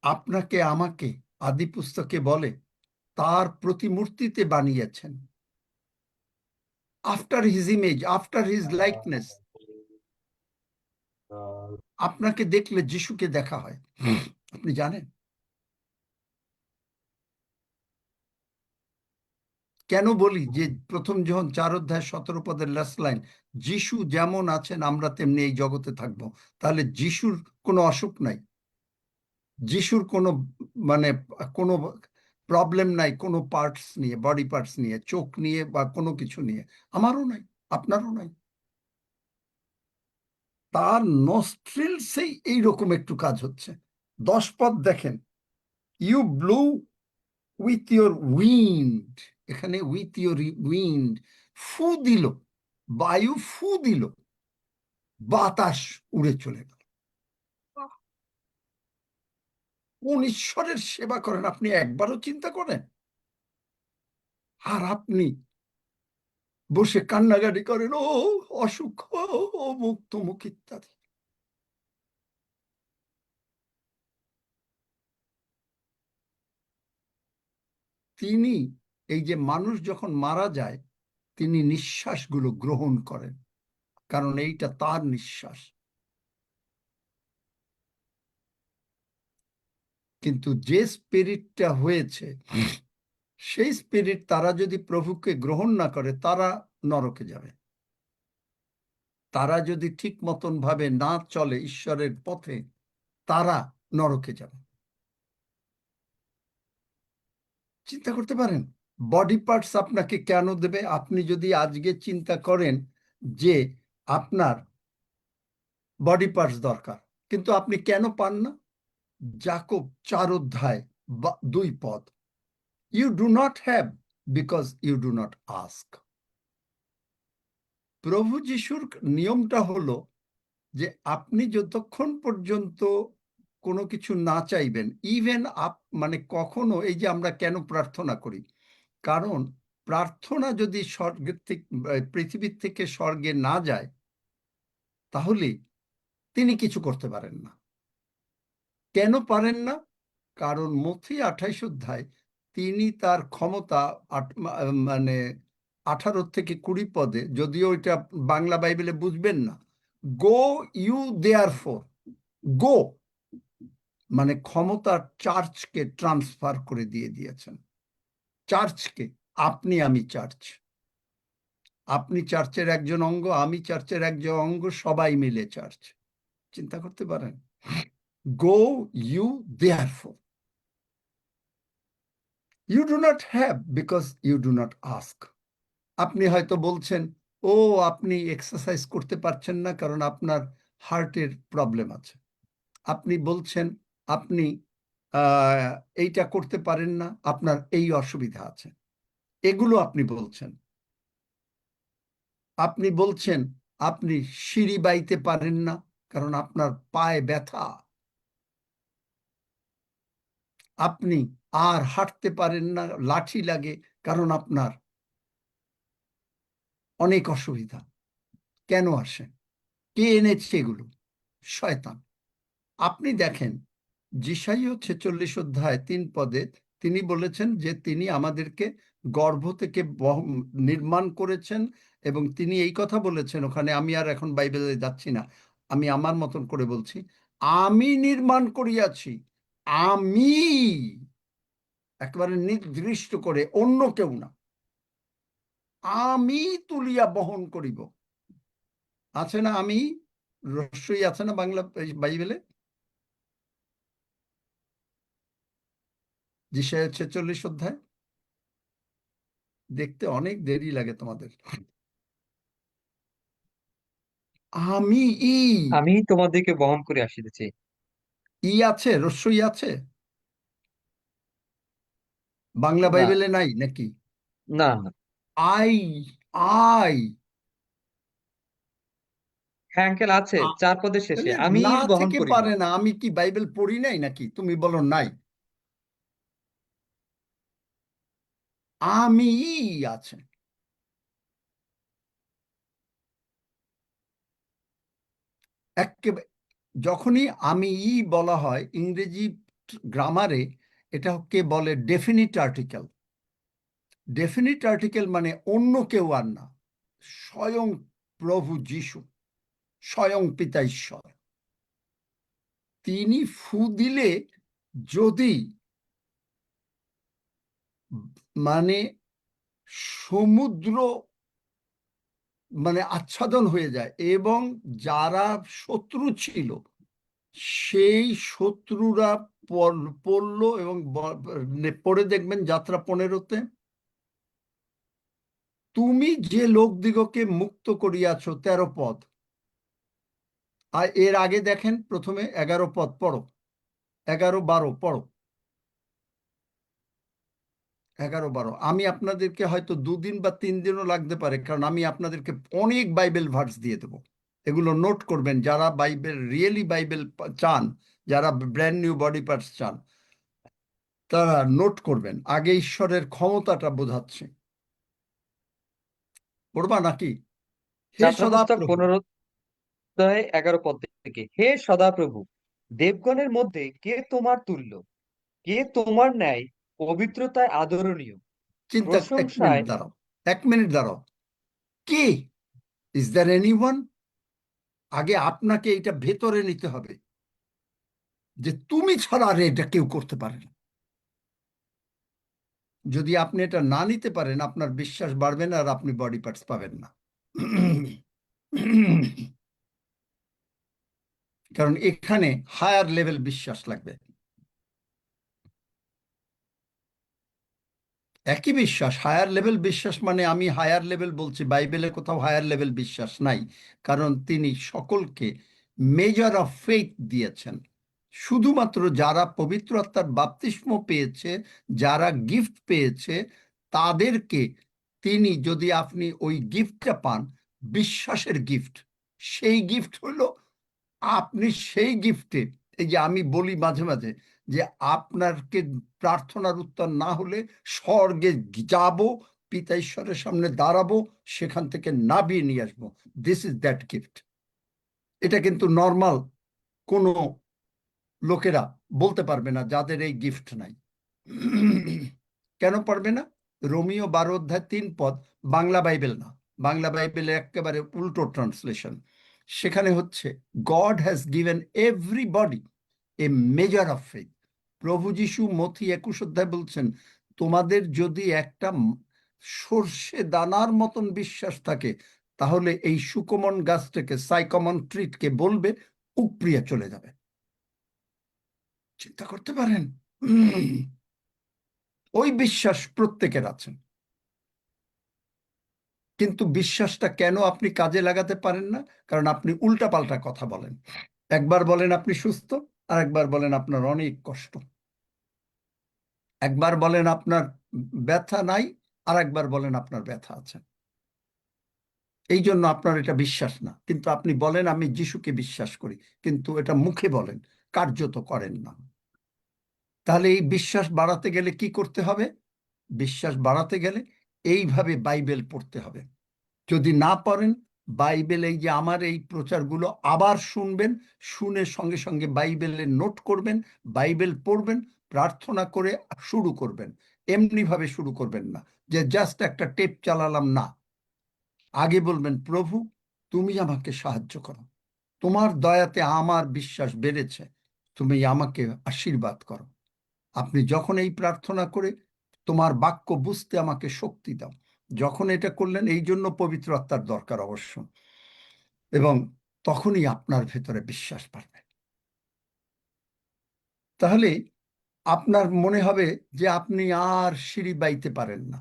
আপনাকে আমাকে আদি পুস্তকে বলে তার প্রতিমূর্তিতে বানিয়েছেন, after his image, after his likeness. আপনাকে দেখলে যিশুকে দেখা হয়, আপনি জানেন? কেন বলি যে প্রথম যোহন 4 অধ্যায় 17 পদের লাস্ট লাইন, যিশু যেমন আছেন আমরা তেমনি এই জগতে থাকবো। তাহলে যিশুর কোনো অসুখ নাই, যিশুর কোনো মানে কোনো প্রবলেম নাই, কোনো পার্টস নিয়ে, বডি পার্টস নিয়ে, চোখ নিয়ে বা কোনো কিছু নিয়ে। আমারও নাই, আপনারও নাই। তার নস্ট্রিলসেই এইরকম একটু কাজ হচ্ছে। 10 পদ দেখেন, you blew with your wind, এখানে উইথ ইয়োর উইন্ড, ফু দিল, বায়ু ফু দিল, বাতাস উড়ে চলে গেল। কোন ঈশ্বরের সেবা করেন আপনি একবারও চিন্তা করেন? আর আপনি বসে কান্নাকাটি করেন, ও অসুখ, ও মুখ তমুক ইত্যাদি। তিনি এই যে মানুষ যখন মারা যায়, তিনি নিঃশ্বাসগুলো গ্রহণ করেন, কারণ এইটা তার নিঃশ্বাস। কিন্তু যে স্পিরিটটা হয়েছে, সেই স্পিরিট তারা যদি প্রভুকে গ্রহণ না করে, তারা নরকে যাবে। তারা যদি ঠিক মতন ভাবে না চলে ঈশ্বরের পথে, তারা নরকে যাবে। চিন্তা করতে পারেন বডি পার্টস আপনাকে কেন দেবে? আপনি যদি আজকে চিন্তা করেন যে আপনার বডি পার্টস দরকার, কিন্তু আপনি কেন পান না? যাকব 4 অধ্যায় 2 পদ, you do not have because you do not ask. প্রভু যিশুর নিয়মটা হলো যে আপনি যতক্ষণ পর্যন্ত কোনো কিছু না চাইবেন, ইভেন মানে কখনো, এই যে আমরা কেন প্রার্থনা করি, কারণ প্রার্থনা যদি স্বর্গের থেকে, পৃথিবীর থেকে স্বর্গে না যায়, তাহলে তিনি কিছু করতে পারেন না। কেন পারেন না? কারণ মথি 28 অধ্যায় তিনি তার ক্ষমতা মানে 18 থেকে 20 পদে, যদিও এটা বাংলা বাইবেলে বুঝবেন না, গো ইউ দেয়ার ফোর, গো মানে ক্ষমতার চার্চকে ট্রান্সফার করে দিয়ে দিয়েছেন। চার্চকে, আপনি আমি চার্চ, আপনি চার্চের একজন অঙ্গ, আমি চার্চের একজন অঙ্গ, সবাই মিলে চার্চ। চিন্তা করতে পারেন? Go you therefore, you do not have because you do not ask. আপনি হয়তো বলছেন, ও আপনি এক্সারসাইজ করতে পারছেন না কারণ আপনার হার্টের প্রবলেম আছে। আপনি বলছেন আপনি এইটা করতে পারেন না, আপনার এই অসুবিধা আছে। এগুলো আপনি বলছেন। আপনি বলছেন আপনি সিঁড়ি বাইতে পারেন না কারণ আপনার পায়ে ব্যথা। আপনি আর হাঁটতে পারেন না, লাঠি লাগে, কারণ আপনার অনেক অসুবিধা। কেন আসে? কে এনেছে এগুলো? শয়তান। আপনি দেখেন যিশাইয় 46 অধ্যায় 3 পদে তিনি বলেছেন যে তিনি আমাদেরকে গর্ভ থেকে নির্মাণ করেছেন, এবং তিনি এই কথা বলেছেন ওখানে, আমি আর এখন বাইবেলে যাচ্ছি না, আমি আমার মতন করে বলছি, আমি নির্মাণ করিয়াছি, আমি, একেবারে নির্দিষ্ট করে, অন্য কেউ না, আমি তুলিয়া বহন করিব। আছে না আমি, রস্যই আছে না বাংলা বাইবেলে? যিশাইয় 46 অধ্যায়, দেখতে অনেক দেরি লাগে তোমাদের। আমি আমি তোমাদেরকে বহন করে আসিতেছি। আছে, রস্যই আছে, বাংলা না, বাইবেলে নাই নাকি? না, না। আই, আই, হ্যাঁ আঙ্কেল, আছে 4 পদের শেষে, তাহলে আমি না বহন থেকে করিব। পারে না। আমি কি বাইবেল পড়ি নাই নাকি? তুমি বলো নাই। আমি আছে। একেবারে যখনই আমি বলা হয় ইংরেজি গ্রামারে, এটাকে বলে ডেফিনিট আর্টিকেল। ডেফিনিট আর্টিকেল মানে অন্য কেউ আর না, স্বয়ং প্রভু যিশু, স্বয়ং পিতা ঈশ্বর। তিনি ফু দিলে, যদি মানে সমুদ্র মানে আচ্ছাদন হয়ে যায়, এবং যারা শত্রু ছিল সেই শত্রুরা পড়লো, এবং পড়ে দেখবেন যাত্রা 15-তে, তুমি যে লোকদিগকে মুক্ত করিয়াছ, 13 পদ। আর এর আগে দেখেন প্রথমে 11 পদ পড়ো, 11-12 পড়ো, 11-12। আমি আপনাদেরকে হয়তো 2 দিন বা 3 দিনও লাগতে পারে, কারণ আমি আপনাদেরকে অনেক বাইবেল ভার্স দিয়ে দেবো। এগুলো নোট করবেন, যারা বাইবেল রিয়েলি বাইবেল চান, যারা ব্র্যান্ড নিউ বডি পার্টস চান, তারা নোট করবেন। আগে ঈশ্বরের ক্ষমতাটা বোঝাচ্ছে। পড়বা নাকি? হে যাত্রা পুস্তক সদাপ্রভু। 15 অধ্যায় 11 পদ থেকে, হে সদাপ্রভু, দেবগণের মধ্যে কে তোমার তুল্য, কে তোমার ন্যায় পবিত্রতায় আদরণীয়, চিন্তা, 1 মিনিট প্রশংসায়। দাঁড়াও, 1 মিনিট দাঁড়াও। কে? Is there anyone? আগে আপনাকে এটা ভেতরে নিতে হবে যে তুমি ছাড়া আর এটা কেউ করতে পারে না। যদি আপনি এটা না নিতে পারেন, আপনার বিশ্বাস বাড়বে না, আর আপনি বডি পার্টস পাবেন না। কারণ এখানে হায়ার লেভেল বিশ্বাস লাগবে। একই বিশ্বাস, হায়ার লেভেল বিশ্বাস মানে, আমি হায়ার লেভেল বলছি, বাইবেলে কোথাও হায়ার লেভেল বিশ্বাস নাই। কারণ তিনি সকলকে মেজার অফ ফেথ দিয়েছেন। শুধুমাত্র যারা পবিত্র আত্মার বাপ্তিস্ম পেয়েছে, যারা গিফট পেয়েছে, তাদেরকে তিনি, যদি আপনি ওই গিফটটা পান, বিশ্বাসের গিফট, সেই গিফট হলো আপনি সেই গিফটে, এই যে আমি বলি মাঝে মাঝে যে আপনাকে প্রার্থনার উত্তর না হলে স্বর্গে যাব, পিতা ঈশ্বরের সামনে দাঁড়াবো, সেখান থেকে নাবিয়ে নিয়ে আসবো। This is that gift. এটা কিন্তু নর্মাল কোনো লোকেরা বলতে পারবে না, যাদের এই গিফট নাই। কেন পারবে না? রোমিও 12 অধ্যায় 3 পদ, বাংলা বাইবেল না, বাংলা বাইবেলে একেবারে উল্টো ট্রান্সলেশন। সেখানে হচ্ছে, god has given everybody A measure of faith. প্রভু যিশু মথি 21 অধ্যায় বলছেন, তোমাদের যদি একটা সর্ষে দানার মতন বিশ্বাস থাকে, তাহলে এই সুকমন গাছটাকে, সাইকমন ট্রিটকে বলবে উপড়িয়ে চলে যাবে। চিন্তা করতে পারেন? ওই বিশ্বাস প্রত্যেকের আছে, কিন্তু বিশ্বাসটা কেন আপনি কাজে লাগাতে পারেন না? কারণ আপনি উল্টাপাল্টা কথা বলেন। একবার বলেন আপনি সুস্থ, আর একবার বলেন আপনার অনেক কষ্ট। একবার বলেন আপনার ব্যথা নাই, আর একবার বলেন আপনার ব্যথা আছে। এই জন্য আপনার এটা বিশ্বাস না, কিন্তু আপনি বলেন আমি যিশুকে বিশ্বাস করি, কিন্তু এটা মুখে বলেন, কার্যত করেন না। তাহলে এই বিশ্বাস বাড়াতে গেলে কি করতে হবে? বিশ্বাস বাড়াতে গেলে এইভাবে বাইবেল পড়তে হবে। যদি না পারেন, বাইবেল, এই যে আমার এই প্রচারগুলো আবার শুনবেন, শুনে সঙ্গে সঙ্গে বাইবেলের নোট করবেন, বাইবেল পড়বেন, প্রার্থনা করে শুরু করবেন। এমনিভাবে শুরু করবেন না যে জাস্ট একটা টেপ চালালাম, না। আগে বলবেন, প্রভু তুমি আমাকে সাহায্য করো, তোমার দয়াতে আমার বিশ্বাস বেড়েছে, তুমি আমাকে আশীর্বাদ করো। আপনি যখন এই প্রার্থনা করে তোমার বাক্য বুঝতে আমাকে শক্তি দাও, যখন এটা করলেন, এই জন্য পবিত্র আত্মার দরকার অবশ্য, এবং তখনই আপনার ভেতরে বিশ্বাস বাড়বে। তাহলে আপনার মনে হবে যে আপনি আর সিঁড়ি বাইতে পারেন না।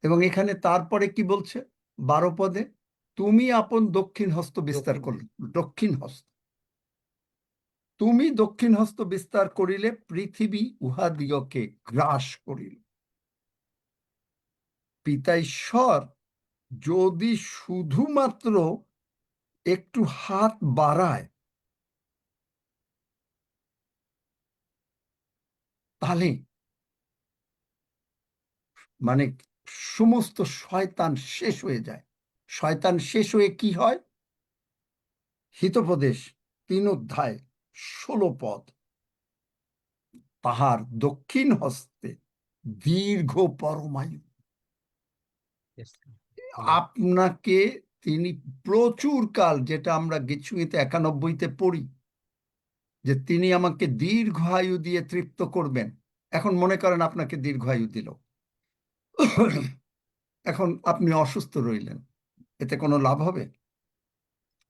এবং এখানে তারপরে কি বলছে 12 পদে? তুমি আপন দক্ষিণ হস্ত বিস্তার করলে, দক্ষিণ হস্ত, তুমি দক্ষিণ হস্ত বিস্তার করিলে পৃথিবী উহাদিগকে গ্রাস করিল। পিতা ঈশ্বর যদি শুধুমাত্র একটু হাত বাড়ায়, তাহলে মানে সমস্ত শয়তান শেষ হয়ে যায়। শয়তান শেষ হয়ে কি হয়? হিতোপদেশ 3 অধ্যায় 16 পদ, তাহার দক্ষিণ হস্তে দীর্ঘ পরমায়ু। আপনাকে তিনি প্রচুর কাল, যেটা আমরা গীতসংহিতা 91-তে পড়ি, যে তিনি আমাকে দীর্ঘায়ু দিয়ে তৃপ্ত করবেন। এখন মনে করেন আপনাকে দীর্ঘায়ু দিল, এখন আপনি অসুস্থ রইলেন, এতে কোনো লাভ হবে?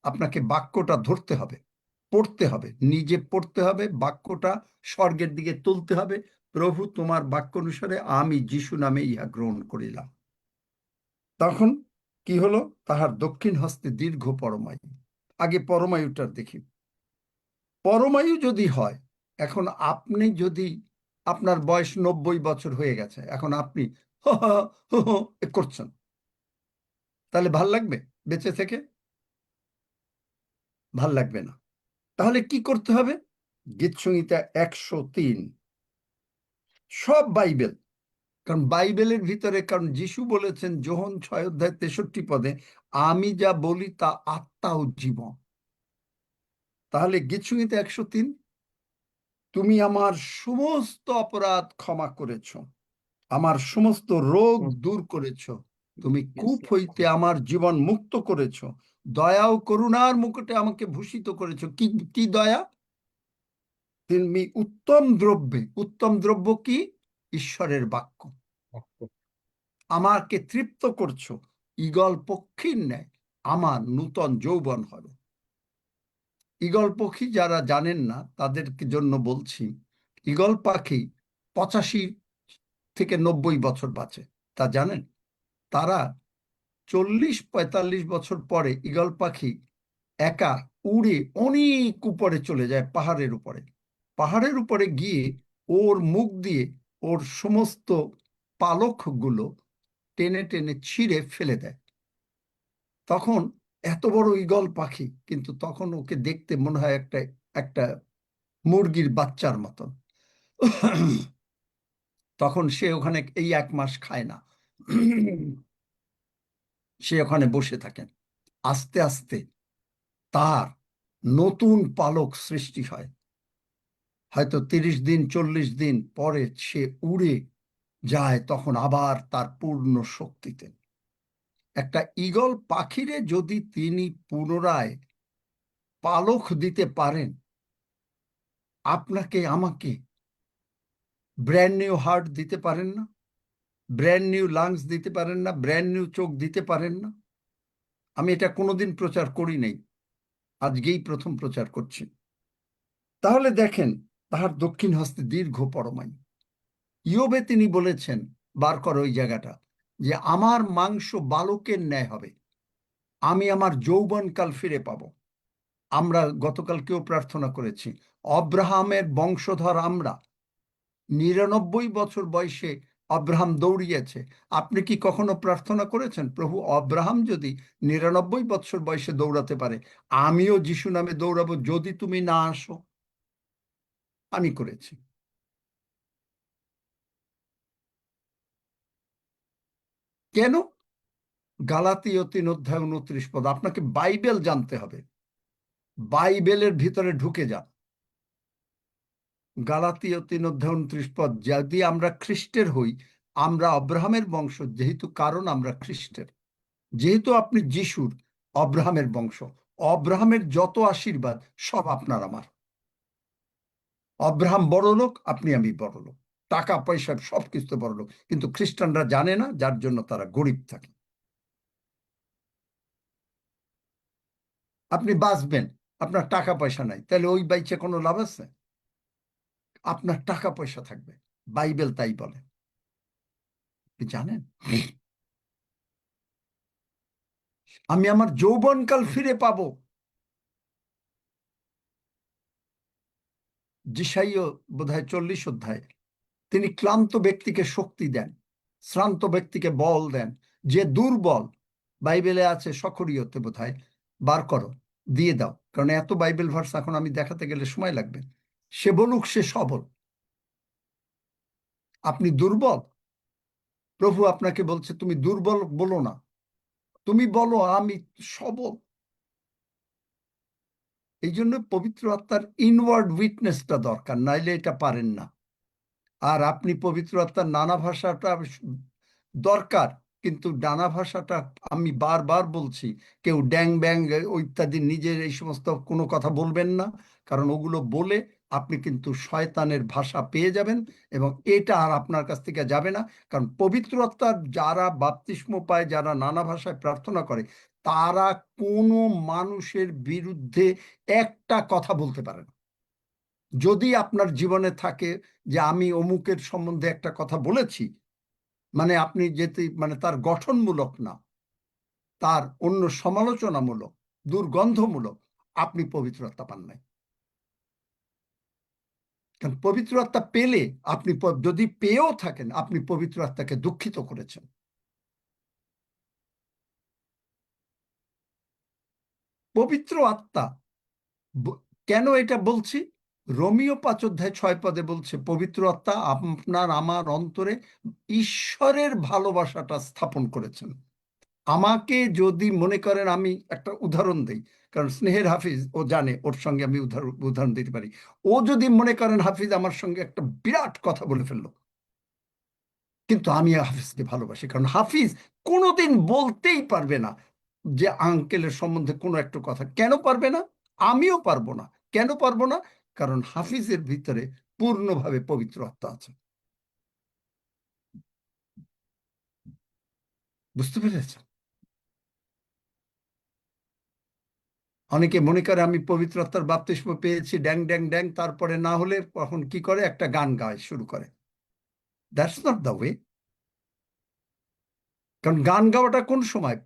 আপনাকে বাক্যটা ধরতে হবে, পড়তে হবে, নিজে পড়তে হবে, বাক্যটা স্বর্গের দিকে তুলতে হবে। প্রভু, তোমার বাক্য অনুসারে আমি যিশু নামে ইহা গ্রহণ করিলাম। তখন কি হলো? তাহার দক্ষিণ হস্তে দীর্ঘ পরমায়ু। আগে পরমায়ুটার দেখি। পরমায়ু যদি হয়, এখন আপনি যদি, আপনার বয়স 90 বছর হয়ে গেছে, এখন আপনি হ হ হ হ করছেন, তাহলে ভাল লাগবে বেঁচে থেকে? ভাল লাগবে না। তাহলে কি করতে হবে? গীতসংহিতা 103, সব বাইবেল, কারণ বাইবেলের ভিতরে, কারণ যিশু বলেছেন যোহন 6:63 আমি যা বলি তা আত্মা ও জীবন। তাহলে গীতসংহিতা 103, তুমি আমার সমস্ত অপরাধ ক্ষমা করেছ, আমার সমস্ত রোগ দূর করেছ, তুমি কূপ হইতে আমার জীবন মুক্ত করেছ, দয়া ও করুণার মুকুটে আমাকে ভূষিত করেছ। কি কি দয়া? তুমি উত্তম দ্রব্যে, উত্তম দ্রব্য কি? ঈশ্বরের বাক্য। আমাকে তৃপ্ত করছো, ঈগল পক্ষীর ন্যায় আমার নূতন যৌবন হবে। ঈগল পক্ষী যারা জানেন না তাদের জন্য বলছি, ঈগল পাখি 85 থেকে 90 বছর বাঁচে, তা জানেন? তারা 40-45 বছর পরে ঈগল পাখি একা উড়ে অনেক উপরে চলে যায়, পাহাড়ের উপরে। পাহাড়ের উপরে গিয়ে ওর মুখ দিয়ে ওর সমস্ত পালকগুলো টেনে টেনে ছিঁড়ে ফেলে দেয়। তখন এত বড় ঈগল পাখি, কিন্তু তখন ওকে দেখতে মনে হয় একটা একটা মুরগির বাচ্চার মতন। তখন সে ওখানে এই 1 মাস খায় না, সে ওখানে বসে থাকেন। আস্তে আস্তে তার নতুন পালক সৃষ্টি হয়। হয়তো 30 দিন 40 দিন পরে সে উড়ে যায়, তখন আবার তার পূর্ণ শক্তিতে। একটা ঈগল পাখিরে যদি তিনি পুনরায় পালক দিতে পারেন, আপনাকে আমাকে ব্র্যান্ড নিউ হার্ট দিতে পারেন না? ব্র্যান্ড নিউ লাংস দিতে পারেন না? ব্র্যান্ড নিউ চোখ দিতে পারেন না? আমি এটা কোনোদিন প্রচার করি নাই, আজকেই প্রথম প্রচার করছি। তাহলে দেখেন, তাহার দক্ষিণ হস্তে দীর্ঘ পরমায়ু। ইয়োবে তিনি বলেছেন, বার করো ওই জায়গাটা, যে আমার মাংস বালকের ন্যায় হবে, আমি আমার যৌবনকাল ফিরে পাবো। আমরা গতকালকেও প্রার্থনা করেছি, অব্রাহামের বংশধর আমরা। 99 বছর বয়সে আব্রাহাম দৌড়িয়েছে। আপনি কি কখনো প্রার্থনা করেছেন, প্রভু, আব্রাহাম যদি 99 বছর বয়সে দৌড়াতে পারে, আমিও যিশু নামে দৌড়াবো যদি তুমি না আসো? আমি করেছি। কেন? গালাতীয় 3:29 আপনাকে বাইবেল জানতে হবে, বাইবেলের ভিতরে ঢুকে যান। গালাতীয় 3:29, যদি আমরা খ্রিস্টের হই, আমরা আব্রাহামের বংশ, যেহেতু, কারণ আমরা খ্রিস্টের। যেহেতু আপনি যিশুর, আব্রাহামের বংশ, আব্রাহামের যত আশীর্বাদ সব আপনার আমার। আব্রাহাম বড় লোক, আপনি আমি বড় লোক, টাকা পয়সা সবকিছু বড় লোক, কিন্তু খ্রিস্টানরা জানে না, যার জন্য তারা গরিব থাকে। আপনি বাঁচবেন, আপনার টাকা পয়সা নাই, তাহলে ওই বাইচে কোনো লাভ আছে? আপনার টাকা পয়সা থাকবে, বাইবেল তাই বলে। আপনি জানেন, আমি আমার যৌবনকাল ফিরে পাবো। যিশাইয় বোধহয় 40 অধ্যায়, তিনি ক্লান্ত ব্যক্তিকে শক্তি দেন, শ্রান্ত ব্যক্তিকে বল দেন। যে দুর্বল, বাইবেলে আছে সখরীয়তে বোধহয়, বার করো, দিয়ে দাও, কারণ এত বাইবেল ভার্স এখন আমি দেখাতে গেলে সময় লাগবে। সে বলুক সে সবল। আপনি দুর্বল, প্রভু আপনাকে বলছে তুমি দুর্বল বলো না, তুমি বলো আমি সবল। এই জন্য পবিত্র আত্মার ইনওয়ার্ড উইটনেসটা দরকার, নাইলে এটা পারেন না। আর আপনি পবিত্র আত্মার নানা ভাষাটা দরকার, কিন্তু নানা ভাষাটা আমি বারবার বলছি, কেউ ড্যাং ব্যাং ইত্যাদি নিজের এই সমস্ত কোনো কথা বলবেন না, কারণ ওগুলো বলে আপনি কিন্তু শয়তানের ভাষা পেয়ে যাবেন, এবং এটা আর আপনার কাছ থেকে যাবে না। কারণ পবিত্র আত্মার যারা বাপ্তিস্ম পায়, যারা নানা ভাষায় প্রার্থনা করে, তারা কোনো মানুষের বিরুদ্ধে একটা কথা বলতে পারে না। যদি আপনার জীবনে থাকে যে আমি অমুকের সম্বন্ধে একটা কথা বলেছি, মানে আপনি যেতে মানে তার গঠনমূলক না, তার অন্য সমালোচনামূলক, দুর্গন্ধমূলক, আপনি পবিত্র আত্মা পান নাই। কারণ পবিত্র আত্মা পেলে আপনি যদি পেয়েও থাকেন, আপনি পবিত্র আত্মাকে দুঃখিত করেছেন। পবিত্র আত্মা কেন এটা বলছি? রোমীয় 5:6 বলছে, পবিত্র আত্মা আপনার আমার অন্তরে ঈশ্বরের ভালোবাসাটা স্থাপন করেছেন। আমাকে যদি মনে করেন, আমি একটা উদাহরণ দিই, কারণ স্নেহের হাফিজ ও জানে ওর সঙ্গে আমি উদাহরণ দিতে পারি। ও যদি মনে করেন হাফিজ আমার সঙ্গে একটা বিরাট কথা বলে ফেললো, কিন্তু আমি হাফিজকে ভালোবাসি, কারণ হাফিজ কোনোদিন বলতেই পারবে না যে আঙ্কেলের সম্বন্ধে কোনো একটা কথা। কেন পারবে না? আমিও পারবো না। কেন পারবো না? কারণ হাফিজের ভিতরে পূর্ণভাবে পবিত্র আত্মা আছে। বুঝতে পেরেছেন? অনেকে মনে করে আমি পবিত্র আত্মার বাপ্তিস্ম পেয়েছি, ড্যাং ড্যাং ড্যাং, তারপরে না হলে তখন কি করে, একটা গান গায় শুরু করে। That's not the way. কারণ গান গাওয়াটা কোন সময়?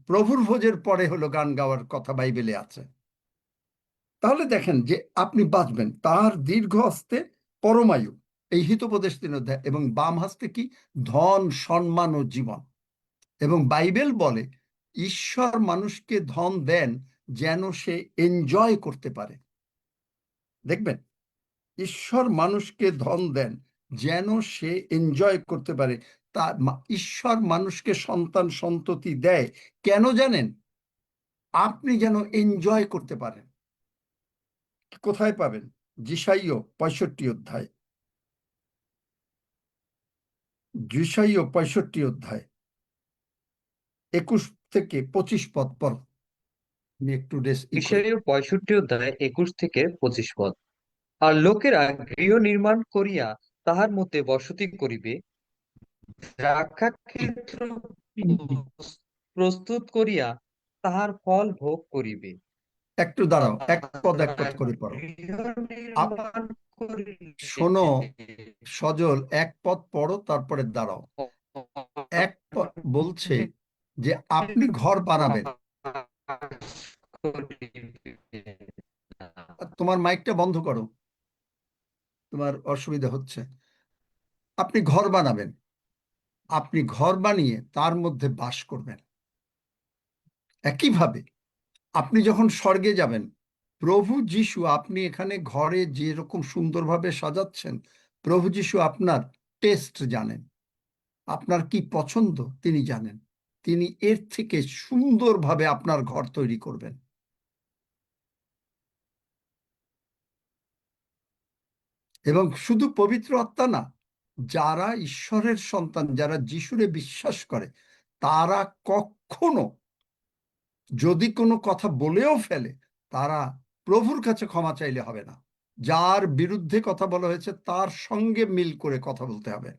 প্রভুর ভোজের পরে হলো গান গাওয়ার কথা বাইবেলে আছে। তাহলে দেখেন যে আপনি বাঁচবেন, তার দীর্ঘ হস্তে পরমায়ু, এই হিতোপদেশ 3 অধ্যায়, এবং বাম হস্তে কি? ধন, সম্মান ও জীবন। এবং বাইবেল বলে ঈশ্বর মানুষকে ধন দেন যেন সে এনজয় করতে পারে। দেখবেন, ঈশ্বর মানুষকে ধন দেন যেন সে এনজয় করতে পারে। তা ঈশ্বর মানুষকে সন্তান সন্ততি দেয় কেন জানেন? আপনি যেন এনজয় করতে পারেন। কোথায় পাবেন? যিশাইয় 65 অধ্যায়, যিশাইয় 65 অধ্যায় 21 থেকে 25 পদ পর আমি একটু ঈশাইয় 65 অধ্যায় 21 থেকে 25 পদ। আর লোকেরা গৃহ নির্মাণ করিয়া তাহার মধ্যে বসতি করিবে, দ্রাক্ষাক্ষেত্র প্রস্তুত করিয়া তাহার ফল ভোগ করিবে। একটু দাঁড়াও, এক পদ করে পড়ো। গৃহ আপ নির্মাণ করিলে শোনো সজল, এক পদ পড়ো, তারপরে দাঁড়াও। এক পদ বলছে যে আপনি ঘর বানাবেন। তোমার মাইকটা বন্ধ করো, তোমার অসুবিধা হচ্ছে। আপনি ঘর বানাবেন, আপনি ঘর বানিয়ে তার মধ্যে বাস করবেন। একইভাবে আপনি যখন স্বর্গে যাবেন, প্রভু যিশু, আপনি এখানে ঘরে যেরকম সুন্দরভাবে সাজাচ্ছেন, প্রভু যিশু আপনার টেস্ট জানেন, আপনার কি পছন্দ তিনি জানেন। তিনি এর থেকে সুন্দরভাবে আপনার ঘর তৈরি করবেন। এবং শুধু পবিত্র আত্মা না, যারা ঈশ্বরের সন্তান, যারা যিশুরে বিশ্বাস করে, তারা কখনো যদি কোনো কথা বলেও ফেলে, তারা প্রভুর কাছে ক্ষমা চাইলে হবে না। যার বিরুদ্ধে কথা বলা হয়েছে তার সঙ্গে মিল করে কথা বলতে হবে।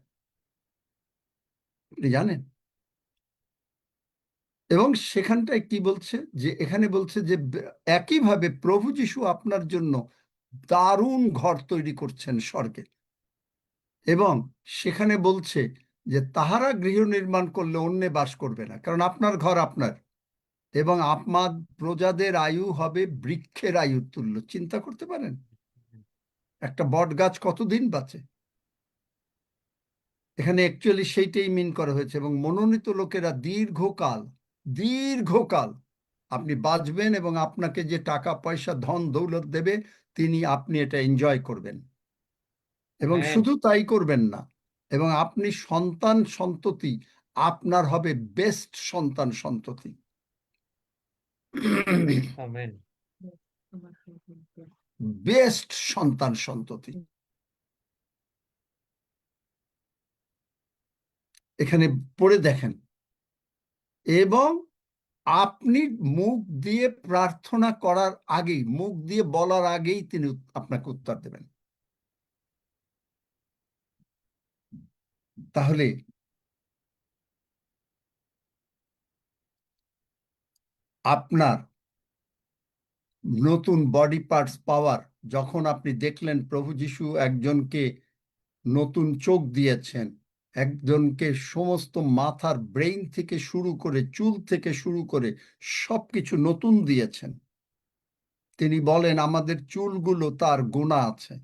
আপনি জানেন? এবং সেখানটায় কি বলছে, যে এখানে বলছে যে একইভাবে প্রভু যিশু আপনার জন্য দারুণ ঘর তৈরি করছেন স্বর্গে। এবং সেখানে বলছে যে তাহারা গৃহ নির্মাণ করলে অন্যে বাস করবে না, কারণ আপনার ঘর আপনার। এবং আপনার প্রজাদের আয়ু হবে বৃক্ষের আয়ুর তুল্য। চিন্তা করতে পারেন একটা বট গাছ কতদিন বাঁচে? এখানে অ্যাকচুয়ালি সেইটাই মিন করা হয়েছে। এবং মনোনীত লোকেরা দীর্ঘকাল, দীর্ঘকাল আপনি বাঁচবেন, এবং আপনাকে যে টাকা পয়সা ধন দৌলত দেবে, আপনি এটা এনজয় করবেন। এবং আমেন, শুধু তাই করবেন না, এবং আপনি সন্তান সন্ততি, আপনার হবে বেস্ট সন্তান সন্ততি। আমেন। বেস্ট সন্তান সন্ততি এখানে পড়ে দেখেন। এবং আপনি মুখ দিয়ে প্রার্থনা করার আগেই, মুখ দিয়ে বলার আগেই তিনি আপনাকে উত্তর দেবেন। তাহলে আপনার নতুন বডি পার্টস পাওয়ার, যখন আপনি দেখলেন প্রভু যিশু একজনকে নতুন চোখ দিয়েছেন, একজনকে সমস্ত মাথার ব্রেইন থেকে শুরু করে চুল থেকে শুরু করে সবকিছু নতুন দিয়েছেন। তিনি বলেন আমাদের চুলগুলো তার গোনা আছে,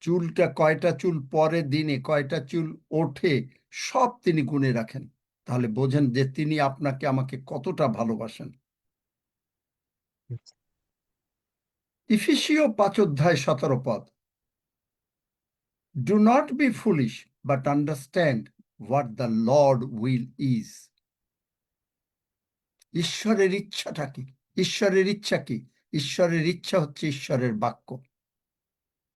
চুলটা কয়টা চুল পরে দিনে কয়টা চুল ওঠে সব তিনি গুণে রাখেন। তাহলে বোঝেন যে তিনি আপনাকে আমাকে কতটা ভালোবাসেন। ইফিসীয় 5:17 Do not be foolish, but understand what the Lord will is. ঈশ্বরের ইচ্ছাটা কি? ঈশ্বরের ইচ্ছা কি? ঈশ্বরের ইচ্ছা হচ্ছে ঈশ্বরের বাক্য।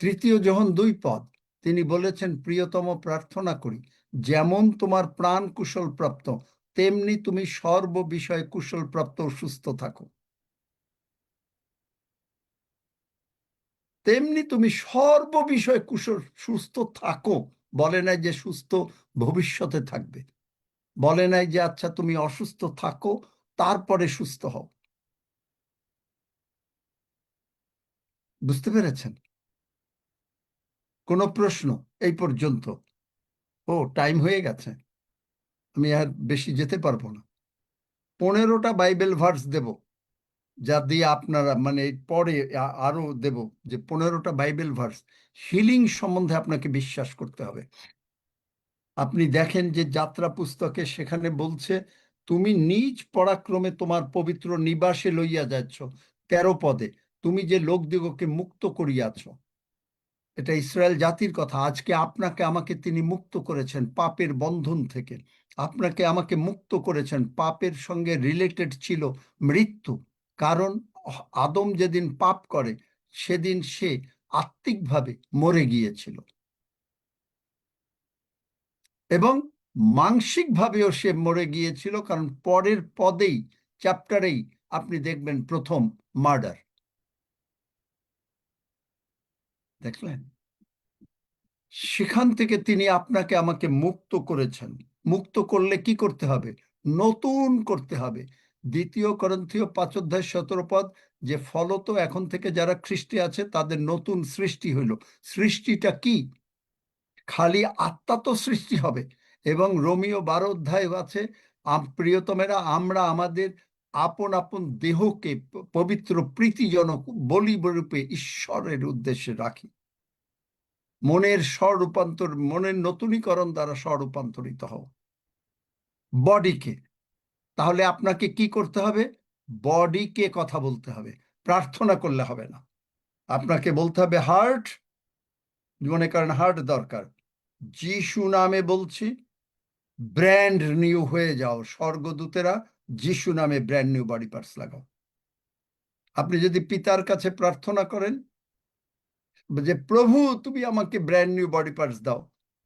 3 যোহন 2 তিনি বলেছেন, প্রিয়তম প্রার্থনা করি যেমন তোমার প্রাণ কুশলপ্রাপ্ত, তেমনি তুমি সর্ব বিষয়ে কুশলপ্রাপ্ত ও সুস্থ থাকো। তেমনি তুমি সর্ব বিষয়ে সুস্থ থাকো। বলে নাই যে সুস্থ ভবিষ্যতে থাকবে, বলে নাই যে আচ্ছা তুমি অসুস্থ থাকো তারপরে সুস্থ হও। বুঝতে পেরেছেন? কোনো প্রশ্ন এই পর্যন্ত? ও টাইম হয়ে গেছে, আমি আর বেশি যেতে পারবো না। 15টা বাইবেল ভার্স দেব, যা দিয়ে আপনারা মানে পরে আরো দেব, যে 15টা বাইবেল ভার্স হিলিং সম্বন্ধে আপনাকে বিশ্বাস করতে হবে। আপনি দেখেন যে যাত্রা পুস্তকে সেখানে বলছে তুমি নিজ পরাক্রমে তোমার পবিত্র নিবাসে লইয়া যাচ্ছ। 13 পদে তুমি যে লোকদিগকে মুক্ত করিয়াছ। এটা ইসরায়েল জাতির কথা। আজকে আপনাকে আমাকে তিনি মুক্ত করেছেন পাপের বন্ধন থেকে। আপনাকে আমাকে মুক্ত করেছেন, পাপের সঙ্গে রিলেটেড ছিল মৃত্যু। কারণ আদম যেদিন পাপ করে সেদিন সে আত্মিকভাবে মরে গিয়েছিল, এবং মানসিকভাবেও সে মরে গিয়েছিল, কারণ পরের পদেই চ্যাপ্টারেই আপনি দেখবেন প্রথম মার্ডার। দেখলেন? সেখান থেকে তিনি আপনাকে আমাকে মুক্ত করেছেন। মুক্ত করলে কি করতে হবে? নতুন করতে হবে। 2 করন্থীয় 5:17 যে ফলত এখন থেকে যারা খ্রিস্টে আছে তাদের নতুন সৃষ্টি হইল। সৃষ্টিটা কি? খালি আত্মা তো সৃষ্টি হবে। এবং রোমিও 12 আছে, প্রিয়তমেরা আমরা আমাদের আপন আপন দেহকে পবিত্র প্রীতিজনক বলি রূপে ঈশ্বরের উদ্দেশ্যে রাখি। মনের স্বরূপান্তর, মনের নতুনীকরণ দ্বারা স্বরূপান্তরিত হও। বডিকে, তাহলে আপনাকে কি করতে হবে? বডিকে কথা বলতে হবে, প্রার্থনা করলে হবে না। আপনাকে বলতে হবে হার্ট, মনে করেন হার্ট দরকার, যিশু নামে বলছি ব্র্যান্ড নিউ হয়ে যাও। স্বর্গদূতেরা যিশু নামে ব্র্যান্ড নিউ বডি পার্টস লাগাও। আপনি যদি পিতার কাছে প্রার্থনা করেন যে প্রভু তুমি আমাকে ব্র্যান্ড নিউ বডি পার্টস দাও,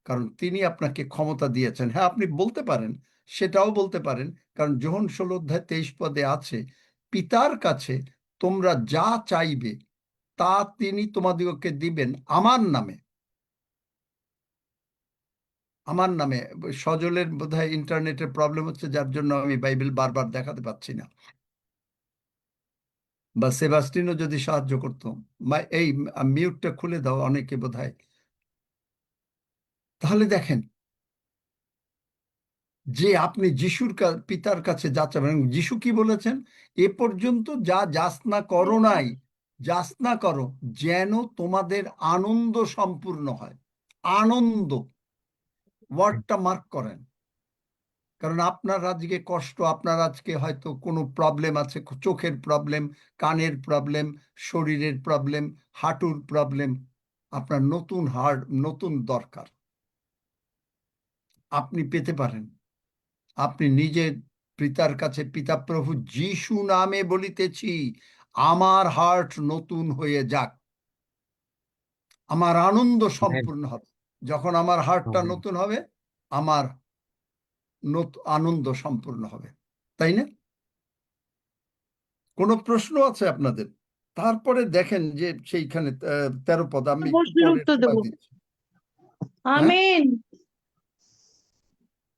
কারণ তিনি আপনাকে ক্ষমতা দিয়েছেন। হ্যাঁ, আপনি বলতে পারেন, সেটাও বলতে পারেন, কারণ যোহন 16:23 আছে, পিতার কাছে তোমরা যা চাইবে তা তিনি তোমাদিগকে দিবেন আমার নামে। আমার নামে। সজলের বোধহয় ইন্টারনেটের প্রবলেম হচ্ছে, যার জন্য আমি বাইবেল বারবার দেখাতে পাচ্ছি না, বা সেবাস্টিনও যদি সাহায্য করতো। এই মিউটটা খুলে দাও, অনেকে বোধহয়। তাহলে দেখেন যে আপনি যিশুর পিতার কাছে যা চাবেন, যিশু কি বলেছেন? এ পর্যন্ত যা যাচনা করো নাই, যাচনা করো যেন তোমাদের আনন্দ সম্পূর্ণ হয়। আনন্দ ওয়ার্ডটা মার্ক করেন, কারণ আপনার আজকে কষ্ট, আপনার আজকে হয়তো কোনো প্রবলেম আছে, চোখের প্রবলেম, কানের প্রবলেম, শরীরের প্রবলেম, হাঁটুর প্রবলেম। আপনার নতুন হার্ট নতুন দরকার, আপনি পেতে পারেন। আপনি নিজে পিতার কাছে, পিতা প্রভু যিশু নামে বলিতেছি আমার হার্ট নতুন হয়ে যাক, আমার আনন্দ সম্পূর্ণ হবে। যখন আমার হার্টটা নতুন হবে, আমার আনন্দ সম্পূর্ণ হবে, তাই না? কোনো প্রশ্ন আছে আপনাদের? তারপরে দেখেন যে সেইখানে 13 পদ, আমি একটু প্রশ্নের পরে উত্তর সময় দেবো। দিচ্ছি। হ্যাঁ, আমিন।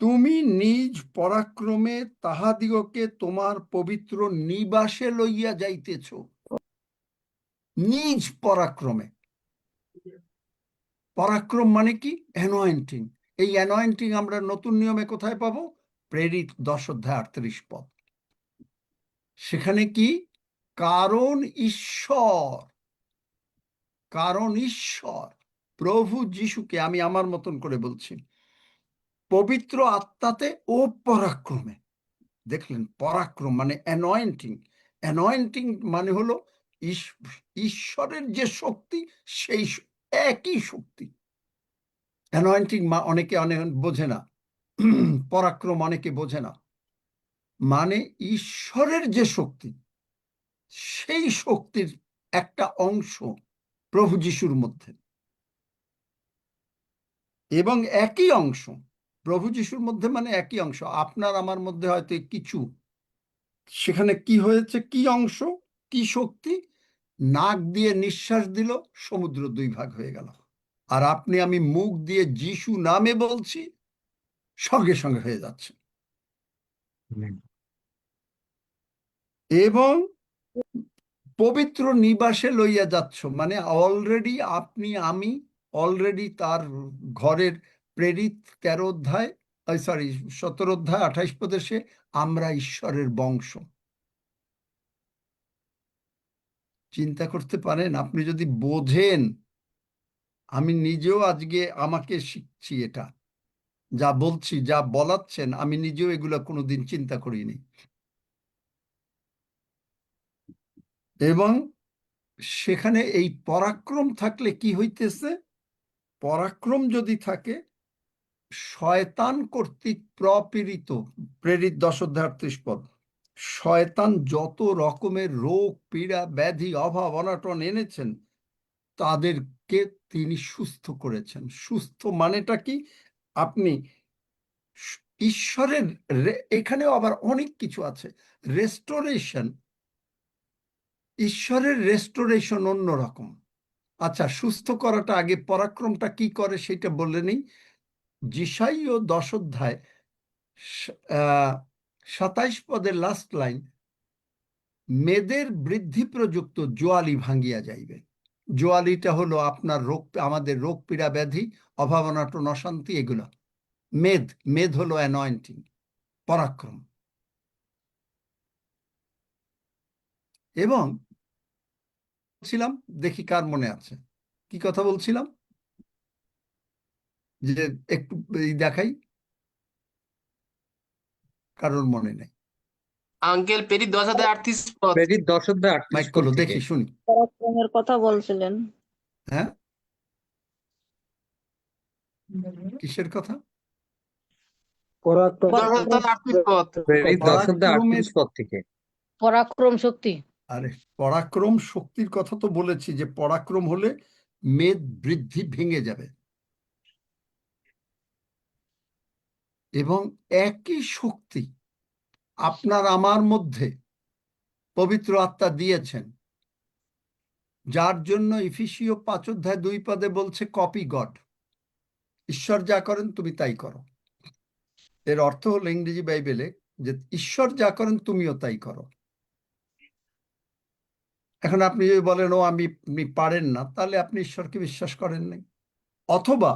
তুমি নিজ পরাক্রমে তাহাদিগকে তোমার পবিত্র নিবাসে লইয়া যাইতেছ। নিজ পরাক্রমে। পরাক্রম মানে কি? অ্যানয়েন্টিং। এই অ্যানয়েন্টিং আমরা নতুন নিয়মে কোথায় পাবো? প্রেরিত 10 অধ্যায় 38 পদ। সেখানে কি? কারণ ঈশ্বর, কারণ ঈশ্বর প্রভু যিশুকে, আমি আমার মতন করে বলছি, পবিত্র আত্মাতে ও পরাক্রমে। দেখলেন, পরাক্রম মানে অ্যানয়েন্টিং। অ্যানয়েন্টিং মানে হলো ঈশ্বরের যে শক্তি, সেই একই শক্তি। অ্যানয়েন্টিং অনেকে অনেক বোঝে না, পরাক্রম অনেকে বোঝে না। মানে ঈশ্বরের যে শক্তি, সেই শক্তির একটা অংশ প্রভু যিশুর মধ্যে, এবং একই অংশ প্রভু যিশুর মধ্যে, মানে একই অংশ। আপনার আমার মধ্যে হয়তো কিছু, সেখানে কি হয়েছে? কি অংশ, কি শক্তি? নাক দিয়ে নিঃশ্বাস দিল, সমুদ্র 2 ভাগ হয়ে গেল। আর আপনি আমি মুখ দিয়ে যিশু নামে বলছি, সঙ্গে সঙ্গে হয়ে যাচ্ছে। এবং পবিত্র নিবাসে লইয়া যাচ্ছ, মানে অলরেডি আপনি আমি অলরেডি তার ঘরের প্রেরিত 13 অধ্যায়, 17 অধ্যায় 28 পদে সে, আমরা ঈশ্বরের বংশ। চিন্তা করতে পারেন? আপনি যদি বোঝেন, আমি নিজেও আজকে আমাকে শিখছি এটা, যা বলছি, যা বলাচ্ছেন, আমি নিজেও এগুলো কোনোদিন চিন্তা করিনি। এবং সেখানে এই পরাক্রম থাকলে কি হইতেছে? পরাক্রম যদি থাকে, শয়তান কর্তৃক প্রপীড়িত, প্রেরিত 10 অধ্যায় 38 পদ, শয়তান যত রকমের রোগ পীড়া ব্যাধি অভাব অনটন এনেছেন, তাদেরকে তিনি সুস্থ করেছেন। সুস্থ মানেটা কি? আপনি ঈশ্বরের, এখানেও আবার অনেক কিছু আছে। রেস্টোরেশন, ঈশ্বরের রেস্টোরেশন অন্যরকম। আচ্ছা, সুস্থ করাটা আগে, পরাক্রমটা কি করে সেটা বলে নেই। যিশাইয় 10 অধ্যায় 27 পদের লাস্ট লাইন, মেয়েদের বৃদ্ধি প্রযুক্ত জোয়ালি ভাঙ্গিয়া যাইবে। জোয়ালিটা হলো আপনার রোগ, আমাদের রোগ পীড়া ব্যাধি অভাব অনটন অশান্তি, এগুলো মেদ। মেদ হলো অ্যানয়েন্টিং, পরাক্রম। এবং বলছিলাম, দেখি কার মনে আছে, কি কথা বলছিলাম, যে একটু দেখাই, কারোর মনে নেই। আঙ্কেল পেরি 10,038 পদ। প্রেরিত 10 অধ্যায় 38 মাইক পদ করলো, থেকে। দেখি শুনি। পরাক্রমের কথা বলছিলেন। হ্যাঁ, কিসের কথা? পরাক্রম 10,038 পদ। প্রেরিত 10 অধ্যায় পরাক্রমের, 38 পদ থেকে। পরাক্রম শক্তি। আরে পরাক্রম শক্তির কথা তো বলেছি, যে পরাক্রম হলে মেদ বৃদ্ধি ভেঙে যাবে। এবং একই শক্তি আপনার আমার মধ্যে পবিত্র আত্মা দিয়েছেন, যার জন্য ইফিসীয় 5 অধ্যায় 2 পদে বলছে, কপি গড। ঈশ্বর যা করেন তুমি তাই করো। এর অর্থ হলো ইংরেজি বাইবেলে, যে ঈশ্বর যা করেন তুমিও তাই করো। এখন আপনি যদি বলেন, ও আপনি পারেন না, তাহলে আপনি ঈশ্বরকে বিশ্বাস করেন নাই। অথবা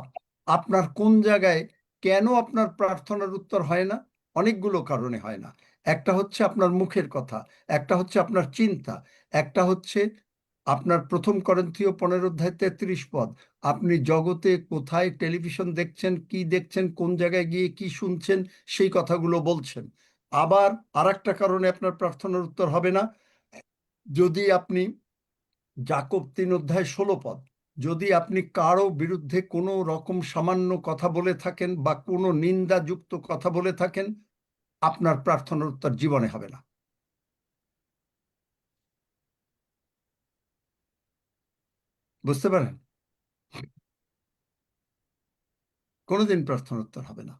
আপনার কোন জায়গায়, কেন আপনার প্রার্থনার উত্তর হয় না? অনেকগুলো কারণে হয় না। একটা হচ্ছে আপনার মুখের কথা, একটা হচ্ছে আপনার চিন্তা, একটা হচ্ছে আপনার 1 করিন্থীয় 15 অধ্যায় 33 পদ, আপনি জগতে কোথায় টেলিভিশন দেখছেন, কি দেখছেন, কোন জায়গায় গিয়ে কি শুনছেন, সেই কথাগুলো বলছেন। আবার আরেকটা কারণে আপনার প্রার্থনার উত্তর হবে না, যদি আপনি যাকব 3 অধ্যায় 16 পদ, যদি আপনি কারো বিরুদ্ধে কোনো রকম সামান্য কথা বলে থাকেন বা কোনো নিন্দাযুক্ত কথা বলে থাকেন, আপনার প্রার্থনার উত্তর জীবনে হবে না। বুঝতে পারেন? কোনোদিন প্রার্থনার উত্তর হবে না।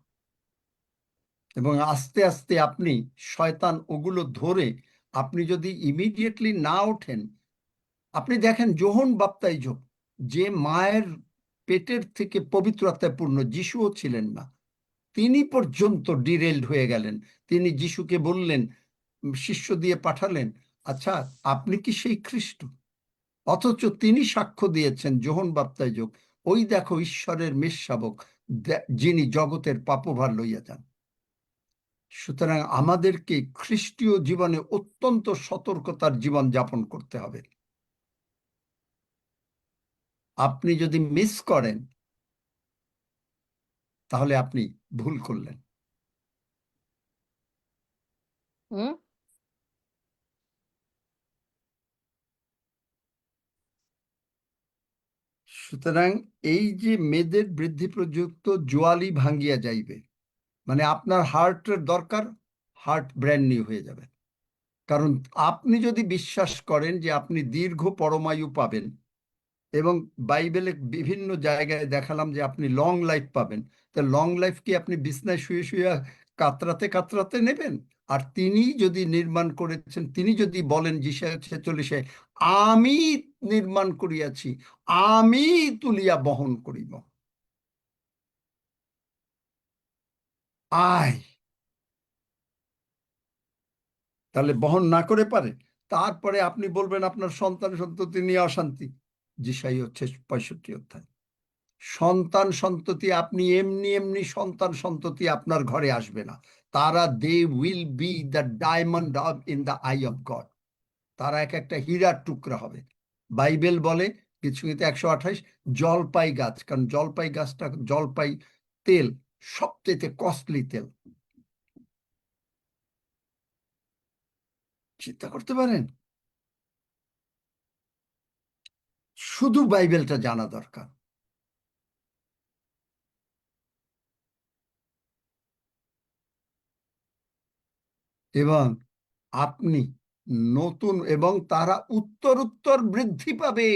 এবং আস্তে আস্তে আপনি, শয়তান ওগুলো ধরে আপনি যদি ইমিডিয়েটলি না ওঠেন, আপনি দেখেন যোহন বাপ্তাইজক, যে মায়ের পেটের থেকে পবিত্র আত্মায় পূর্ণ, যিশুও ছিলেন না, তিনি পর্যন্ত ডিরেলড হয়ে গেলেন। তিনি যিশুকে বললেন, শিষ্য দিয়ে পাঠালেন, আচ্ছা আপনি কি সেই খ্রিস্ট? অথচ তিনি সাক্ষ্য দিয়েছেন, যোহন বাপ্তাইজক, ওই দেখো ঈশ্বরের মেষশাবক, যিনি জগতের পাপভার লইয়া যান। সুতরাং আমাদেরকে খ্রিস্টীয় জীবনে অত্যন্ত সতর্কতার জীবন যাপন করতে হবে। আপনি যদি মিস করেন তাহলে আপনি ভুল করলেন। হুম। সুতরাং এই যে মেয়েদের বৃদ্ধি প্রযুক্ত জোয়ালি ভাঙ্গিয়া যাইবে, মানে আপনার হার্টের দরকার, হার্ট ব্র্যান্ড নিউ হয়ে যাবে। কারণ আপনি যদি বিশ্বাস করেন যে আপনি দীর্ঘ পরমায়ু পাবেন, এবং বাইবেলে বিভিন্ন জায়গায় দেখালাম যে আপনি লং লাইফ পাবেন, তা লং লাইফ কি আপনি বিছনায় শুয়ে শুয়ে কাতরাতে কাতরাতে নেবেন? আর তিনি যদি নির্মাণ করেছেন, তিনি যদি বলেন যিশায়া 46-এ, আমি নির্মাণ করিয়াছি, আমি তুলিয়া বহন করিব, আয়, তাহলে বহন না করে পারে, তারপরে আপনি বলবেন আপনার সন্তান সন্ততি নিয়ে অশান্তি। যিশাই 65 অধ্যায়। সন্তান সন্ততি আপনি এমনি এমনি সন্তান সন্ততি আপনার ঘরে আসবে না। তারা they will be the diamond of in the eye of God. তারা এক একটা হীরার টুকরা হবে। বাইবেল বলে কিছুতে 128, জলপাই গাছ, কারণ জলপাই গাছটা, জলপাই তেল সবচেয়ে কস্টলি তেল। চিন্তা করতে পারেন? শুধু বাইবেলটা জানা দরকার। এবং আপনি নতুন, এবং তারা উত্তর বৃদ্ধি পাবে,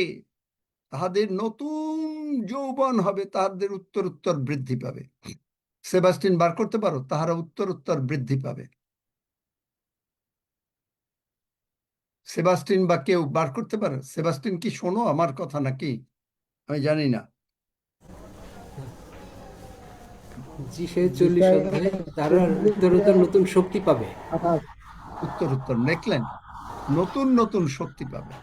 তাহাদের নতুন যৌবন হবে, তাহাদের উত্তর বৃদ্ধি পাবে। সেবাস্টিন বার করতে পারো, তাহারা উত্তর বৃদ্ধি পাবে। সেবাস্টিন বা কেউ বার করতে পারো? সেবাস্টিন কি শোনো আমার কথা নাকি? আমি জানি না। যিশায় 40 অধ্যায়, তারা উত্তরোত্তর নতুন শক্তি পাবে। উত্তর দেখলেন, নতুন শক্তি পাবে।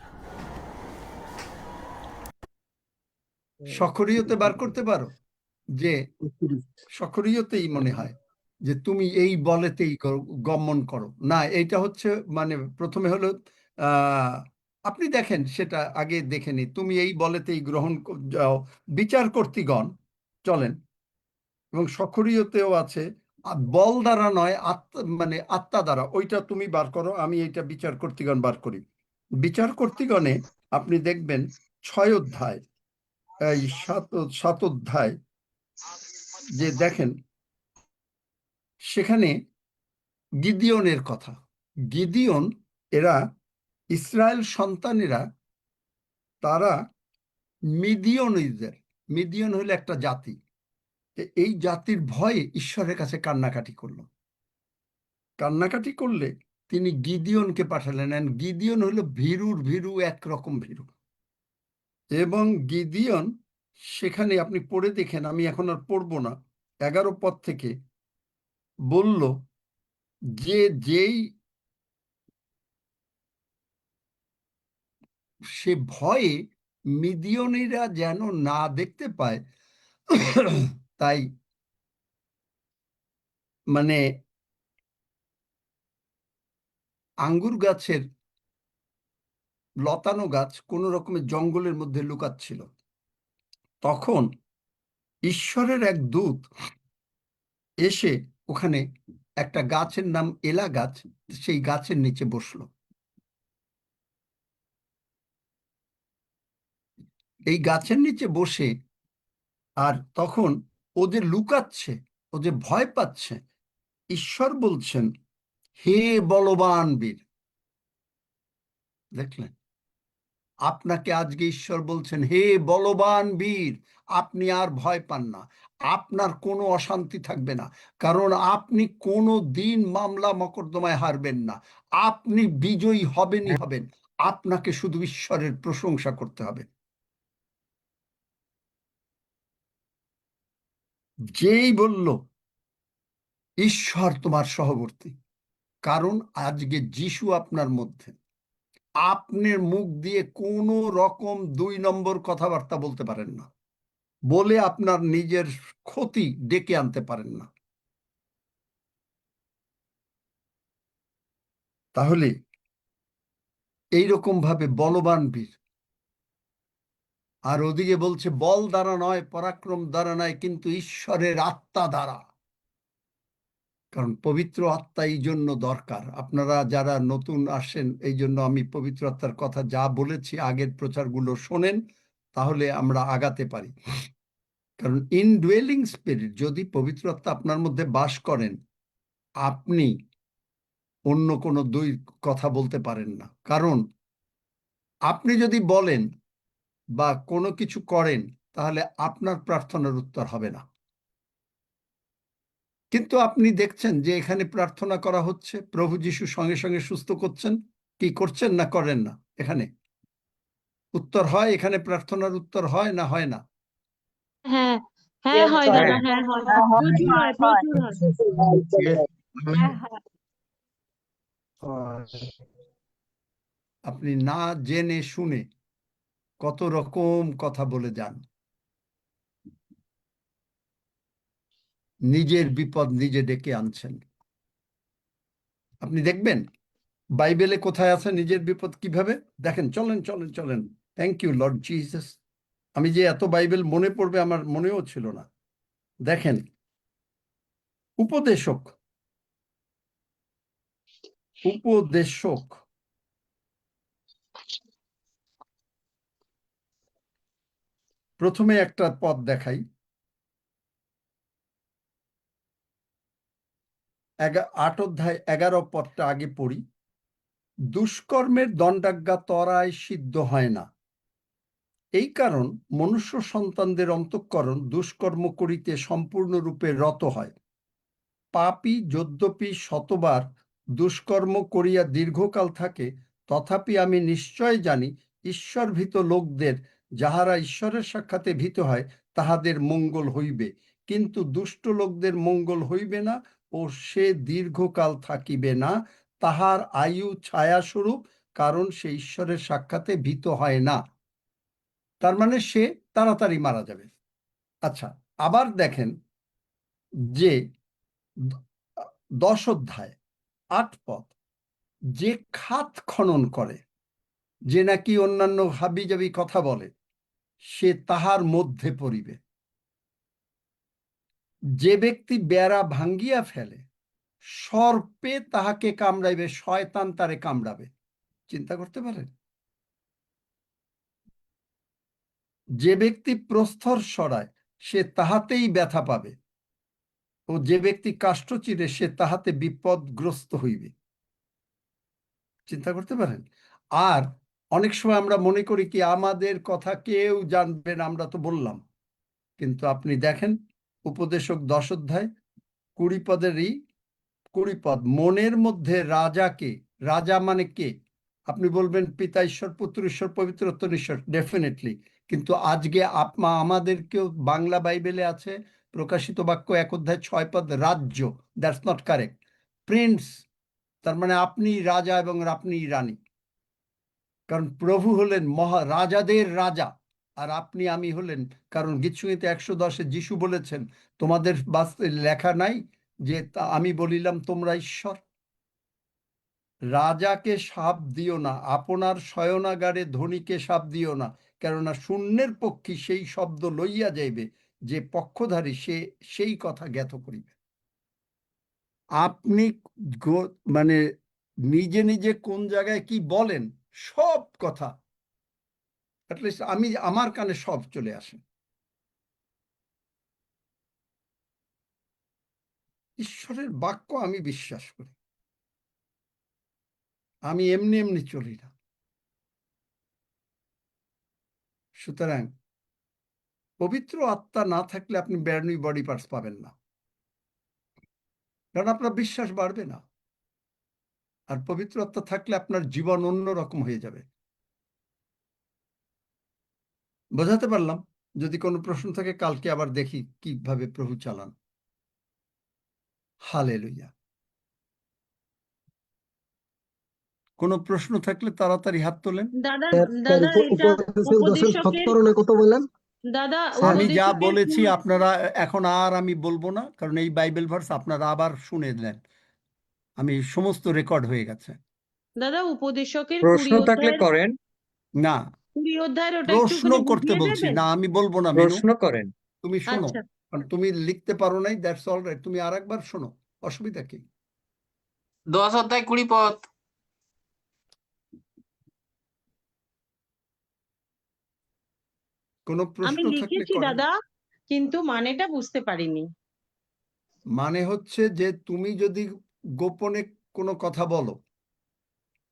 সখরিয়তে বার করতে পারো, যে সখরিয়তেই মনে হয় যে তুমি এই বলেতেই গমন করো না, এইটা হচ্ছে মানে প্রথমে হলো আপনি দেখেন, সেটা আগে দেখে নি, তুমি এই বলেতেই গ্রহণ যাও, বিচার কর্তৃগণ চলেন। এবং সখরিয়তেও আছে, বল দ্বারা নয়, আত্মা, মানে আত্মা দ্বারা। ওইটা তুমি বার করো, আমি এইটা বিচার কর্তৃগণ বার করি। বিচার কর্তৃগণে আপনি দেখবেন 6 অধ্যায়, এই 7 অধ্যায়, যে দেখেন সেখানে গিদিয়নের কথা। গিদিয়ন, এরা ইসরায়েল সন্তানেরা, তারা মিদিয়নীদের, মিদিয়ন হলো একটা জাতি, এই জাতির ভয়ে ঈশ্বরের কাছে কান্নাকাটি করলো। কান্নাকাটি করলে তিনি গিদিয়নকে পাঠালেন। গিদিয়ন হলো ভীরু একরকম ভীরু। এবং গিদিয়ন সেখানে আপনি পড়ে দেখেন, আমি এখন আর পড়বো না, 11 পদ থেকে বলল যে যেই সে ভয়ে মিদিয়নীরা যেন না দেখতে পায়, তাই মানে আঙ্গুর গাছের লতানো গাছ কোন রকমের জঙ্গলের মধ্যে লুকাচ্ছিল। তখন ঈশ্বরের এক দূত এসে ওখানে একটা গাছের নাম এলা গাছ, সেই গাছের নিচে বসলো। এই গাছের নিচে বসে, আর তখন ওদের লুকাচ্ছে, ওদের ভয় পাচ্ছে, ঈশ্বর বলছেন, হে বলবান বীর। দেখলেন, আপনাকে আজকে ঈশ্বর বলছেন, হে বলবান বীর, আপনি আর ভয় পান না, আপনার কোনো অশান্তি থাকবে না, কারণ আপনি কোনো দিন মামলা মকদ্দমায় হারবেন না, আপনি বিজয়ী হবেনই হবেন। আপনাকে শুধু ঈশ্বরের প্রশংসা করতে হবে। যেই বলল ঈশ্বর তোমার সহবর্তী, কারণ আজকে যিশু আপনার মধ্যে, আপনার মুখ দিয়ে কোনো রকম 2 নম্বর কথাবার্তা বলতে পারেন না, বলে আপনার নিজের ক্ষতি ডেকে আনতে পারেন না। তাহলে এইরকম ভাবে বলবান বীর, আর ওদিকে বলছে বল দ্বারা নয়, পরাক্রম দ্বারা নয়, কিন্তু ঈশ্বরের আত্মা দ্বারা। কারণ পবিত্র আত্মা এই জন্য দরকার। আপনারা যারা নতুন আসেন, এই জন্য আমি পবিত্র আত্মার কথা যা বলেছি আগের প্রচারগুলো শোনেন, তাহলে আমরা আগাতে পারি। কারণ ইনডুয়েলিং স্পিরিট, যদি পবিত্র আত্মা আপনার মধ্যে বাস করেন, আপনি অন্য কোনো দুই কথা বলতে পারেন না। কারণ আপনি যদি বলেন বা কোনো কিছু করেন, তাহলে আপনার প্রার্থনার উত্তর হবে না। কিন্তু আপনি দেখছেন যে এখানে প্রার্থনা করা হচ্ছে, প্রভু যিশু সঙ্গে সঙ্গে সুস্থ করছেন, কি করছেন না করেন না? এখানে উত্তর হয়, এখানে প্রার্থনার উত্তর হয় না হয় না? হ্যাঁ, হ্যাঁ হয় দাদা, হ্যাঁ হয়, প্রচুর হয়, প্রচুর হয়। হ্যাঁ হয়। আপনি না জেনে শুনে কত রকম কথা বলে যান, নিজের বিপদ নিজে ডেকে আনছেন। আপনি দেখবেন বাইবেলে কোথায় আছে নিজের বিপদ কিভাবে দেখেন। চলেন চলেন চলেন। Thank you Lord Jesus. আমি যে এত বাইবেল মনে পড়বে আমার মনেও ছিল না। দেখেন, উপদেশক, উপদেশক, প্রথমে একটা পদ দেখাই, 8 অধ্যায় 11 পদটা আগে পড়ি। দুষ্কর্মের দণ্ডাজ্ঞা তরায় সিদ্ধ হয় না, এই কারণ মনুষ্য সন্তানদের অন্তঃকরণ দুষ্কর্ম করিতে সম্পূর্ণরূপে রত হয়। পাপী যদ্যপি শতবার দুষ্কর্ম করিয়া দীর্ঘকাল থাকে, তথাপি আমি নিশ্চয় জানি ঈশ্বরভীত লোকদের, যাহারা ঈশ্বরের সাক্ষাতে ভীত হয়, তাহাদের মঙ্গল হইবে, কিন্তু দুষ্ট লোকদের মঙ্গল হইবে না, ও সে দীর্ঘকাল থাকিবে না, তাহার আয়ু ছায়াস্বরূপ, কারণ সে ঈশ্বরের সাক্ষাতে ভীত হয় না। তার মানে সে তাড়াতাড়ি মারা যাবে। আচ্ছা, আবার দেখেন যে 10 অধ্যায় 8 পদ, যে খাত খনন করে, যে নাকি অন্যান্য হাবিজাবি কথা বলে, সে তাহার মধ্যে পড়িবে। যে ব্যক্তি বেড়া ভাঙ্গিয়া ফেলে, সর্পে তাহাকে কামড়াইবে, শয়তান তারে কামড়াবে। চিন্তা করতে পারেন? যে ব্যক্তি প্রস্তর সরায়, সে তাহাতেই ব্যথা পাবে, ও যে ব্যক্তি কাষ্ঠ চিরে, সে তাহাতে বিপদগ্রস্ত হইবে। চিন্তা করতে পারেন? আর অনেক সময় আমরা মনে করি কি আমাদের কথা কেউ জানবে না, আমরা তো বললাম। কিন্তু আপনি দেখেন উপদেশক 10 অধ্যায় 20 পদেরই 20 পদ, মনের মধ্যে রাজাকে, রাজা মানে কে? আপনি বলবেন পিতা ঈশ্বর, পুত্র ঈশ্বর, পবিত্রত্ব ঈশ্বর, ডেফিনেটলি। কিন্তু আজকে আমাদেরকেও বাংলা বাইবেলে আছে প্রকাশিত বাক্য 1 অধ্যায় 6 পদ, রাজ্য। That's not correct. প্রিন্স, তার মানে আপনি রাজা এবং আপনি রানী। কারণ প্রভু হলেন রাজাদের রাজা, আর আপনি আমি হলেন, কারণ গীতসংহিতা 110-এ যিশু বলেছেন, তোমাদের লেখা নাই যে আমি বলিলাম তোমরা ঈশ্বর? রাজাকে শাপ দিও না, আপনার শয়নাগারে ধনীকে শাপ দিও না, কেননা শূন্যের পক্ষী সেই শব্দ লইয়া যাইবে, যে পক্ষধারী সে সেই কথা জ্ঞাত করিবে। আপনি মানে নিজে নিজে কোন জায়গায় কি বলেন, সব কথা অ্যাটলিস্ট আমি আমার কানে সব চলে আসে। ঈশ্বরের বাক্য আমি বিশ্বাস করি, আমি এমনি এমনি চলি না। সুতরাং পবিত্র আত্মা না থাকলে আপনি ব্র্যান্ড নিউ বডি পার্টস পাবেন না, কারণ আপনার বিশ্বাস বাড়বে না। আর পবিত্র আত্মা থাকলে আপনার জীবন অন্যরকম হয়ে যাবে। বোঝাতে পারলাম? যদি কোনো প্রশ্ন থাকে কালকে আবার দেখি কিভাবে প্রভু চালান। হালেলুয়া। কোনো প্রশ্ন থাকলে তাড়াতাড়ি হাত তোলেন। দাদা স্যার দাদা এটা উপদেশের 10-এর উপদেশকের সত্তরণে কত বললেন? দাদা স্যার আমি যা উপদেশকের বলেছি আপনারা এখন আর আমি বলবো না, কারণ এই বাইবেল ভার্স আপনারা আবার শুনে নেন, আমি সমস্ত রেকর্ড হয়ে গেছে। দাদা উপদেশকের প্রশ্ন থাকলে করেন, না, 20 অধ্যায়ের ওটা প্রশ্ন একটুখানি করতে বুঝিয়ে বলছি দেবেন? না, আমি বলবো না। মেনু, প্রশ্ন করেন। তুমি শোনো, আচ্ছা, কারণ তুমি লিখতে পারো নাই, দ্যাটস অল রাইট। তুমি আরেকবার শোনো, অসুবিধা কি? 10 অধ্যায় 20 পদ। কোনো আমি প্রশ্ন থাকলে লিখেছি করেন। দাদা, কিন্তু মানেটা বুঝতে পারিনি। মানে হচ্ছে যে তুমি যদি গোপনে কোনো কথা বলো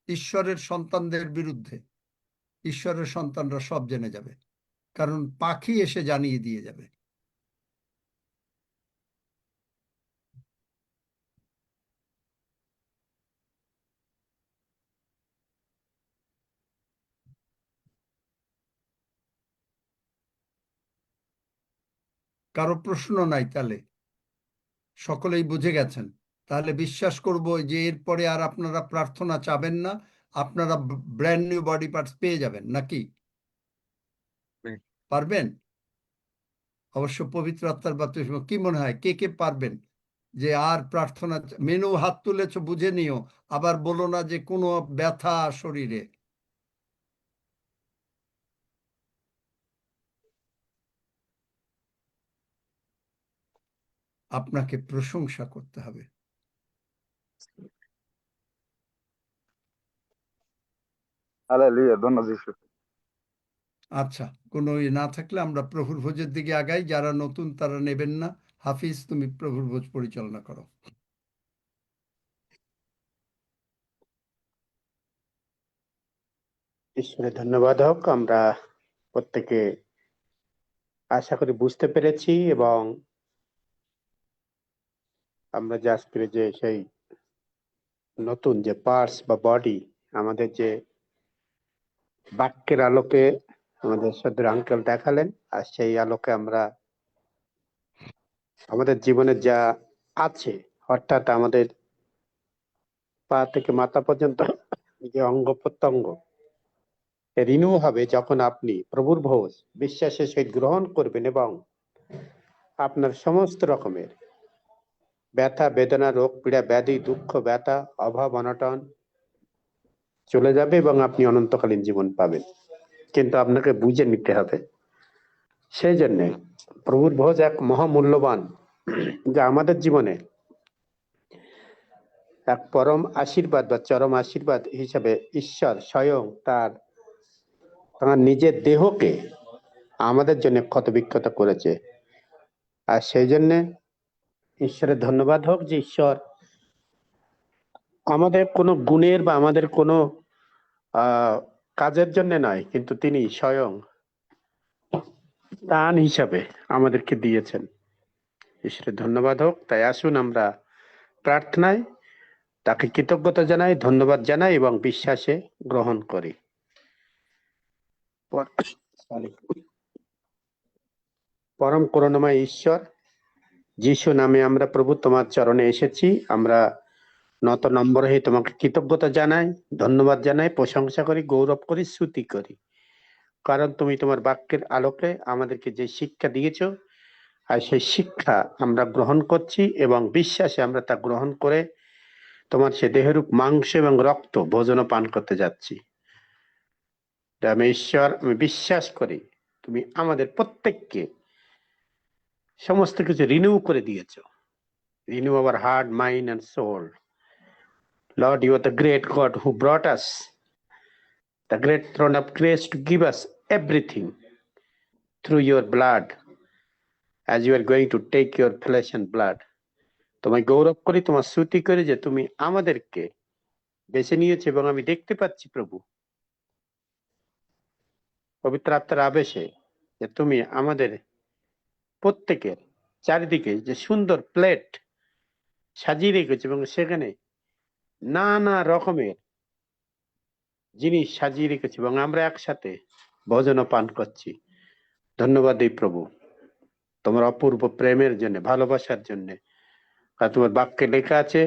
ঈশ্বরের সন্তানদের বিরুদ্ধে, ঈশ্বরের সন্তানরা সব জেনে যাবে, কারণ পাখি এসে জানিয়ে দিয়ে যাবে। কারো প্রশ্ন নাই? তাহলে সকলেই বুঝে গেছেন। তাহলে বিশ্বাস করব যে এরপরে আর আপনারা প্রার্থনা চাবেন না, আপনারা ব্র্যান্ড নিউ বডি পার্টস পেয়ে যাবেন, নাকি পারবেন? অবশ্য পবিত্র আত্মার বাপ্তিস্ম। কি মনে হয় কে কে পারবেন? যে আর প্রার্থনা মেনু হাত তুলেছ, বুঝে নিও, আবার বলো না যে কোনো ব্যথা শরীরে। আপনাকে প্রশংসা করতে হবে। হালেলুয়া, ধন্যবাদ যীশু। আচ্ছা, কোনো না থাকলে আমরা প্রভুর ভোজের দিকে আগাই। যারা নতুন তারা নেবেন না। হাফিজ, তুমি প্রভুর ভোজ পরিচালনা করো। ঈশ্বরের ধন্যবাদ হোক। আমরা প্রত্যেকে আশা করি বুঝতে পেরেছি, এবং আমরা যে আজকের যে সেই নতুন যে পার্টস বা বডি, আমাদের যে বাক্যের আলোকে আমাদের সদর আঙ্কেল দেখালেন, আর সেই আলোকে আমরা আমাদের জীবনে যা আছে, অর্থাৎ আমাদের পা থেকে মাথা পর্যন্ত যে অঙ্গ প্রত্যঙ্গ রিনিউ হবে যখন আপনি প্রভুর ভোজ বিশ্বাসের সহিত গ্রহণ করবেন, এবং আপনার সমস্ত রকমের ব্যথা বেদনা রোগ পীড়া ব্যাধি দুঃখ ব্যথা অভাব অনটন চলে যাবে, এবং আপনি অনন্তকালীন জীবন পাবেন। কিন্তু আপনাকে বুঝে নিতে হবে। সেই জন্য প্রভুর ভোজ এক মহামূল্যবান, যা আমাদের জীবনে এক পরম আশীর্বাদ বা চরম আশীর্বাদ হিসাবে ঈশ্বর স্বয়ং তার নিজের দেহকে আমাদের জন্য ক্ষত বিক্ষত করেছে। আর সেই জন্য ঈশ্বরের ধন্যবাদ হোক যে ঈশ্বর আমাদের কোনো গুণের বা আমাদের কোনো কাজের জন্য নয়, কিন্তু তিনি স্বয়ং দান হিসাবে আমাদেরকে দিয়েছেন। ঈশ্বরের ধন্যবাদ হোক। তাই আসুন আমরা প্রার্থনায় তাকে কৃতজ্ঞতা জানাই, ধন্যবাদ জানাই এবং বিশ্বাসে গ্রহণ করি। পরম করুণাময় ঈশ্বর, যিশু নামে আমরা প্রভু তোমার চরণে এসেছি। আমরা নত নম্বর হয়ে তোমাকে কৃতজ্ঞতা জানাই, ধন্যবাদ জানাই, প্রশংসা করি, গৌরব করি, স্তুতি করি, কারণ তুমি তোমার বাক্যের আলোকে আমাদেরকে যে শিক্ষা দিয়েছ, আর সেই শিক্ষা আমরা গ্রহণ করছি এবং বিশ্বাসে আমরা তা গ্রহণ করে তোমার সে দেহরূপ মাংস এবং রক্ত ভোজন পান করতে যাচ্ছি। আমি ঈশ্বর, আমি বিশ্বাস করি তুমি আমাদের প্রত্যেককে সমস্ত কিছু রিনিউ করে দিয়েছ। Renew our heart, mind and soul. Lord, you are the great God who brought us the great throne of grace to give us everything through your blood, as you are going to take your flesh and blood. তোমায় গৌরব করি, তোমার স্তুতি করি যে তুমি আমাদেরকে বেছে নিয়েছো, এবং আমি দেখতে পাচ্ছি প্রভু পবিত্র আত্মার আবেশে যে তুমি আমাদের প্রত্যেকের চারিদিকে যে সুন্দর প্লেট সাজিয়ে রেখেছে এবং সেখানে নানা রকমের জিনিস সাজিয়ে রেখেছে এবং আমরা একসাথে ভোজন পান করছি। ধন্যবাদ এই প্রভু তোমার অপূর্ব প্রেমের জন্য, ভালোবাসার জন্য। আর তোমার বাক্যে লেখা আছে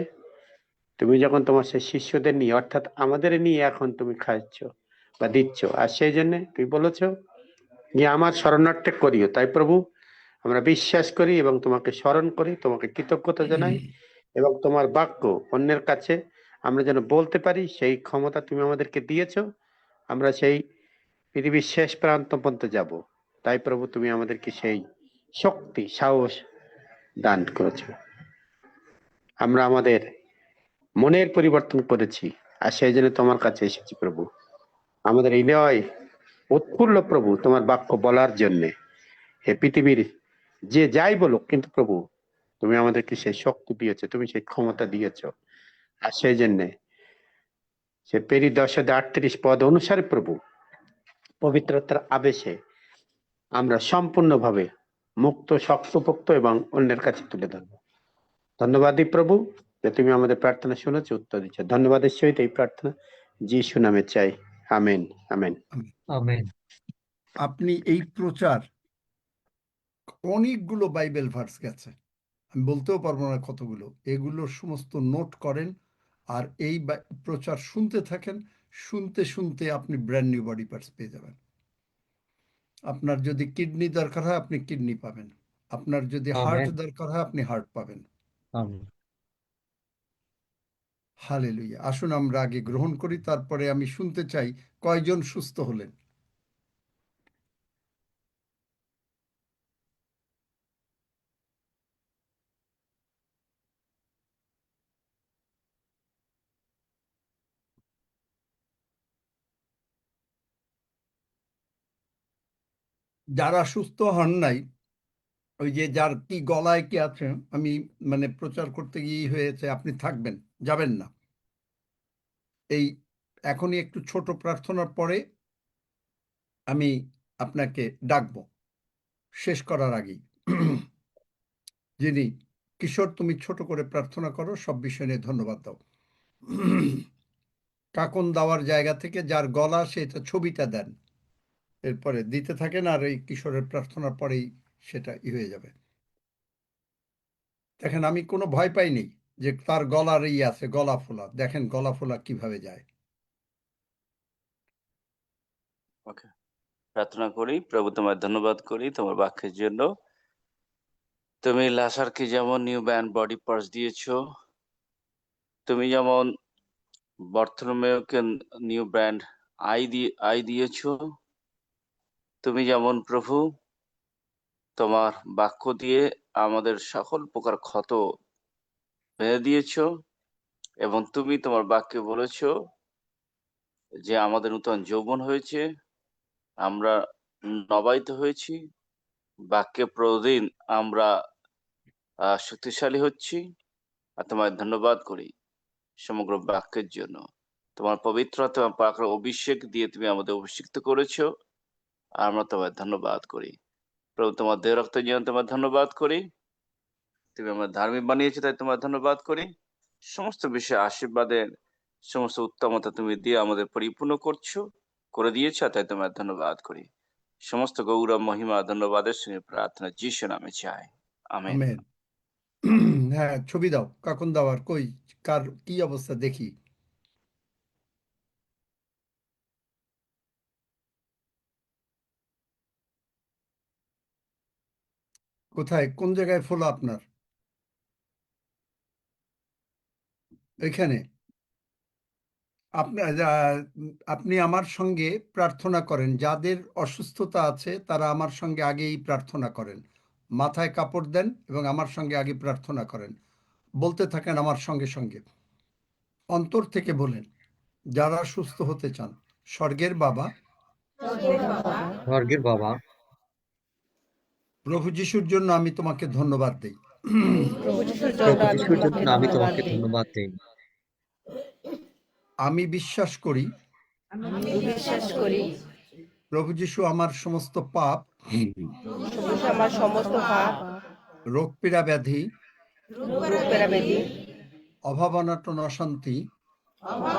তুমি যখন তোমার সেই শিষ্যদের নিয়ে অর্থাৎ আমাদের নিয়ে এখন তুমি খাচ্ছ বা দিচ্ছ, আর সেই জন্য তুমি বলেছ যে আমার শরণার্থে করিও। তাই প্রভু আমরা বিশ্বাস করি এবং তোমাকে স্মরণ করি, তোমাকে কৃতজ্ঞতা জানাই এবং তোমার বাক্য অন্যের কাছে আমরা যেন বলতে পারি সেই ক্ষমতা তুমি আমাদেরকে দিয়েছো। আমরা সেই পৃথিবীর শেষ প্রান্ত পর্যন্ত যাব। তাই প্রভু তুমি আমাদেরকে সেই শক্তি সাহস দান করেছো। আমরা আমাদের মনের পরিবর্তন করেছি আর সেই জন্য তোমার কাছে এসেছি প্রভু। আমাদের হৃদয় উৎফুল্ল প্রভু তোমার বাক্য বলার জন্য। হে পৃথিবীর যে যাই বলুক, কিন্তু প্রভু তুমি আমাদেরকে সেই শক্তি দিয়েছো, তুমি সেই ক্ষমতা দিয়েছো। আর সেই জন্যে সে পেরি 10:38 পদ অনুসারে প্রভু পবিত্রতার আবেশে আমরা সম্পূর্ণভাবে মুক্ত, শক্তপোক্ত এবং অন্যের কাছে তুলে ধরবো। ধন্যবাদ প্রভু যে তুমি আমাদের প্রার্থনা শুনেছো, উত্তর দিচ্ছ। ধন্যবাদের সহিত এই প্রার্থনা যিশু নামে চাই, আমেন আমেন। আমেন। আপনি এই প্রচার অনেকগুলো বাইবেল ভার্স গেছে, আমি বলতেও পারবো না কতগুলো, এগুলো সমস্ত নোট করেন আর এই প্রচার শুনতে থাকেন। শুনতে শুনতে আপনি ব্র্যান্ড নিউ বডি পার্টস পেয়ে যাবেন। আপনার যদি কিডনি দরকার হয় আপনি কিডনি পাবেন, আপনার যদি হার্ট আমেন। দরকার হয় আপনি হার্ট পাবেন। আমেন। হালেলুয়া। আসুন আমরা আগে গ্রহণ করি, তারপরে আমি শুনতে চাই কয়জন সুস্থ হলেন। যারা সুস্থ হন নাই, ওই যে যার কি গলায় কি আছে, আমি মানে প্রচার করতে গিয়ে হয়েছে, আপনি থাকবেন, যাবেন না। এই এখনই একটু ছোট প্রার্থনার পরে আমি আপনাকে ডাকবো শেষ করার আগেই। যিনি কিশোর, তুমি ছোট করে প্রার্থনা করো, সব বিষয় নিয়ে ধন্যবাদ দাও। কাকন দেওয়ার জায়গা থেকে যার গলা সেটা ছবিটা দেন, এরপরে দিতে থাকেন, আর এই কিশোরের প্রার্থনার পরেই সেটা হয়ে যাবে। দেখেন আমি কোনো ভয় পাইনি যে তার গলার আছে গলা ফোলা, দেখেন গলা ফোলা কিভাবে যায়। ওকে, প্রার্থনা করি। প্রভু তোমার ধন্যবাদ করি তোমার বাক্যের জন্য। তুমি লাসারকে যেমন নিউ ব্যান্ড বডি পার্টস দিয়েছো, তুমি যেমন বর্থলোমেওকে নিউ ব্র্যান্ড আই দিয়েছো, তুমি যেমন প্রভু তোমার বাক্য দিয়ে আমাদের সকল প্রকার ক্ষত বেঁধে দিয়েছো এবং তুমি তোমার বাক্যে বলেছো যে আমাদের নূতন যৌবন হয়েছে, আমরা নবায়িত হয়েছি, বাক্যে প্রতিদিন আমরা শক্তিশালী হচ্ছি। আর তোমায় ধন্যবাদ করি সমগ্র বাক্যের জন্য। তোমার পবিত্রতা পাকের অভিষেক দিয়ে তুমি আমাদের অভিষিক্ত করেছো, আর আমরা তোমায় ধন্যবাদ করি। প্রভু তোমার দেহ রক্তের জন্য তোমার ধন্যবাদ করি। তুমি আমার ধার্মিক বানিয়েছো, তাই তোমার ধন্যবাদ করি। সমস্ত বিষয়ে আশীর্বাদের সমস্ত উত্তমতা তুমি দিয়ে আমাদের পরিপূর্ণ করছো, করে দিয়েছো, তাই তোমার ধন্যবাদ করি। সমস্ত গৌরব মহিমা ধন্যবাদের সঙ্গে প্রার্থনা যিশু নামে চাই, আমেন। আমেন। হ্যাঁ, ছবি দাও, কাকুন দাওয়ার কই, কার কি অবস্থা দেখি। কোথায়, কোন জায়গায় ফোলা আপনার? এখানে আপনি আমার সঙ্গে প্রার্থনা করেন, যাদের অসুস্থতা আছে তারা আমার সঙ্গে আগেই প্রার্থনা করেন, মাথায় কাপড় দেন এবং আমার সঙ্গে আগে প্রার্থনা করেন, বলতে থাকেন আমার সঙ্গে সঙ্গে, অন্তর থেকে বলেন। যারা সুস্থ হতে চান, স্বর্গের বাবা, স্বর্গের বাবা, প্রভু যিশুর জন্য আমি তোমাকে ধন্যবাদ দেই। প্রভু যিশুর জন্য আমি তোমাকে ধন্যবাদ দেই। আমি বিশ্বাস করি বিশ্বাস করি প্রভু যিশু আমার সমস্ত পাপ সবুজ আমার সমস্ত পাপ, রোগ পীড়া ব্যাধি, রোগ পেরাবেদি, অভাব অনটন অশান্তি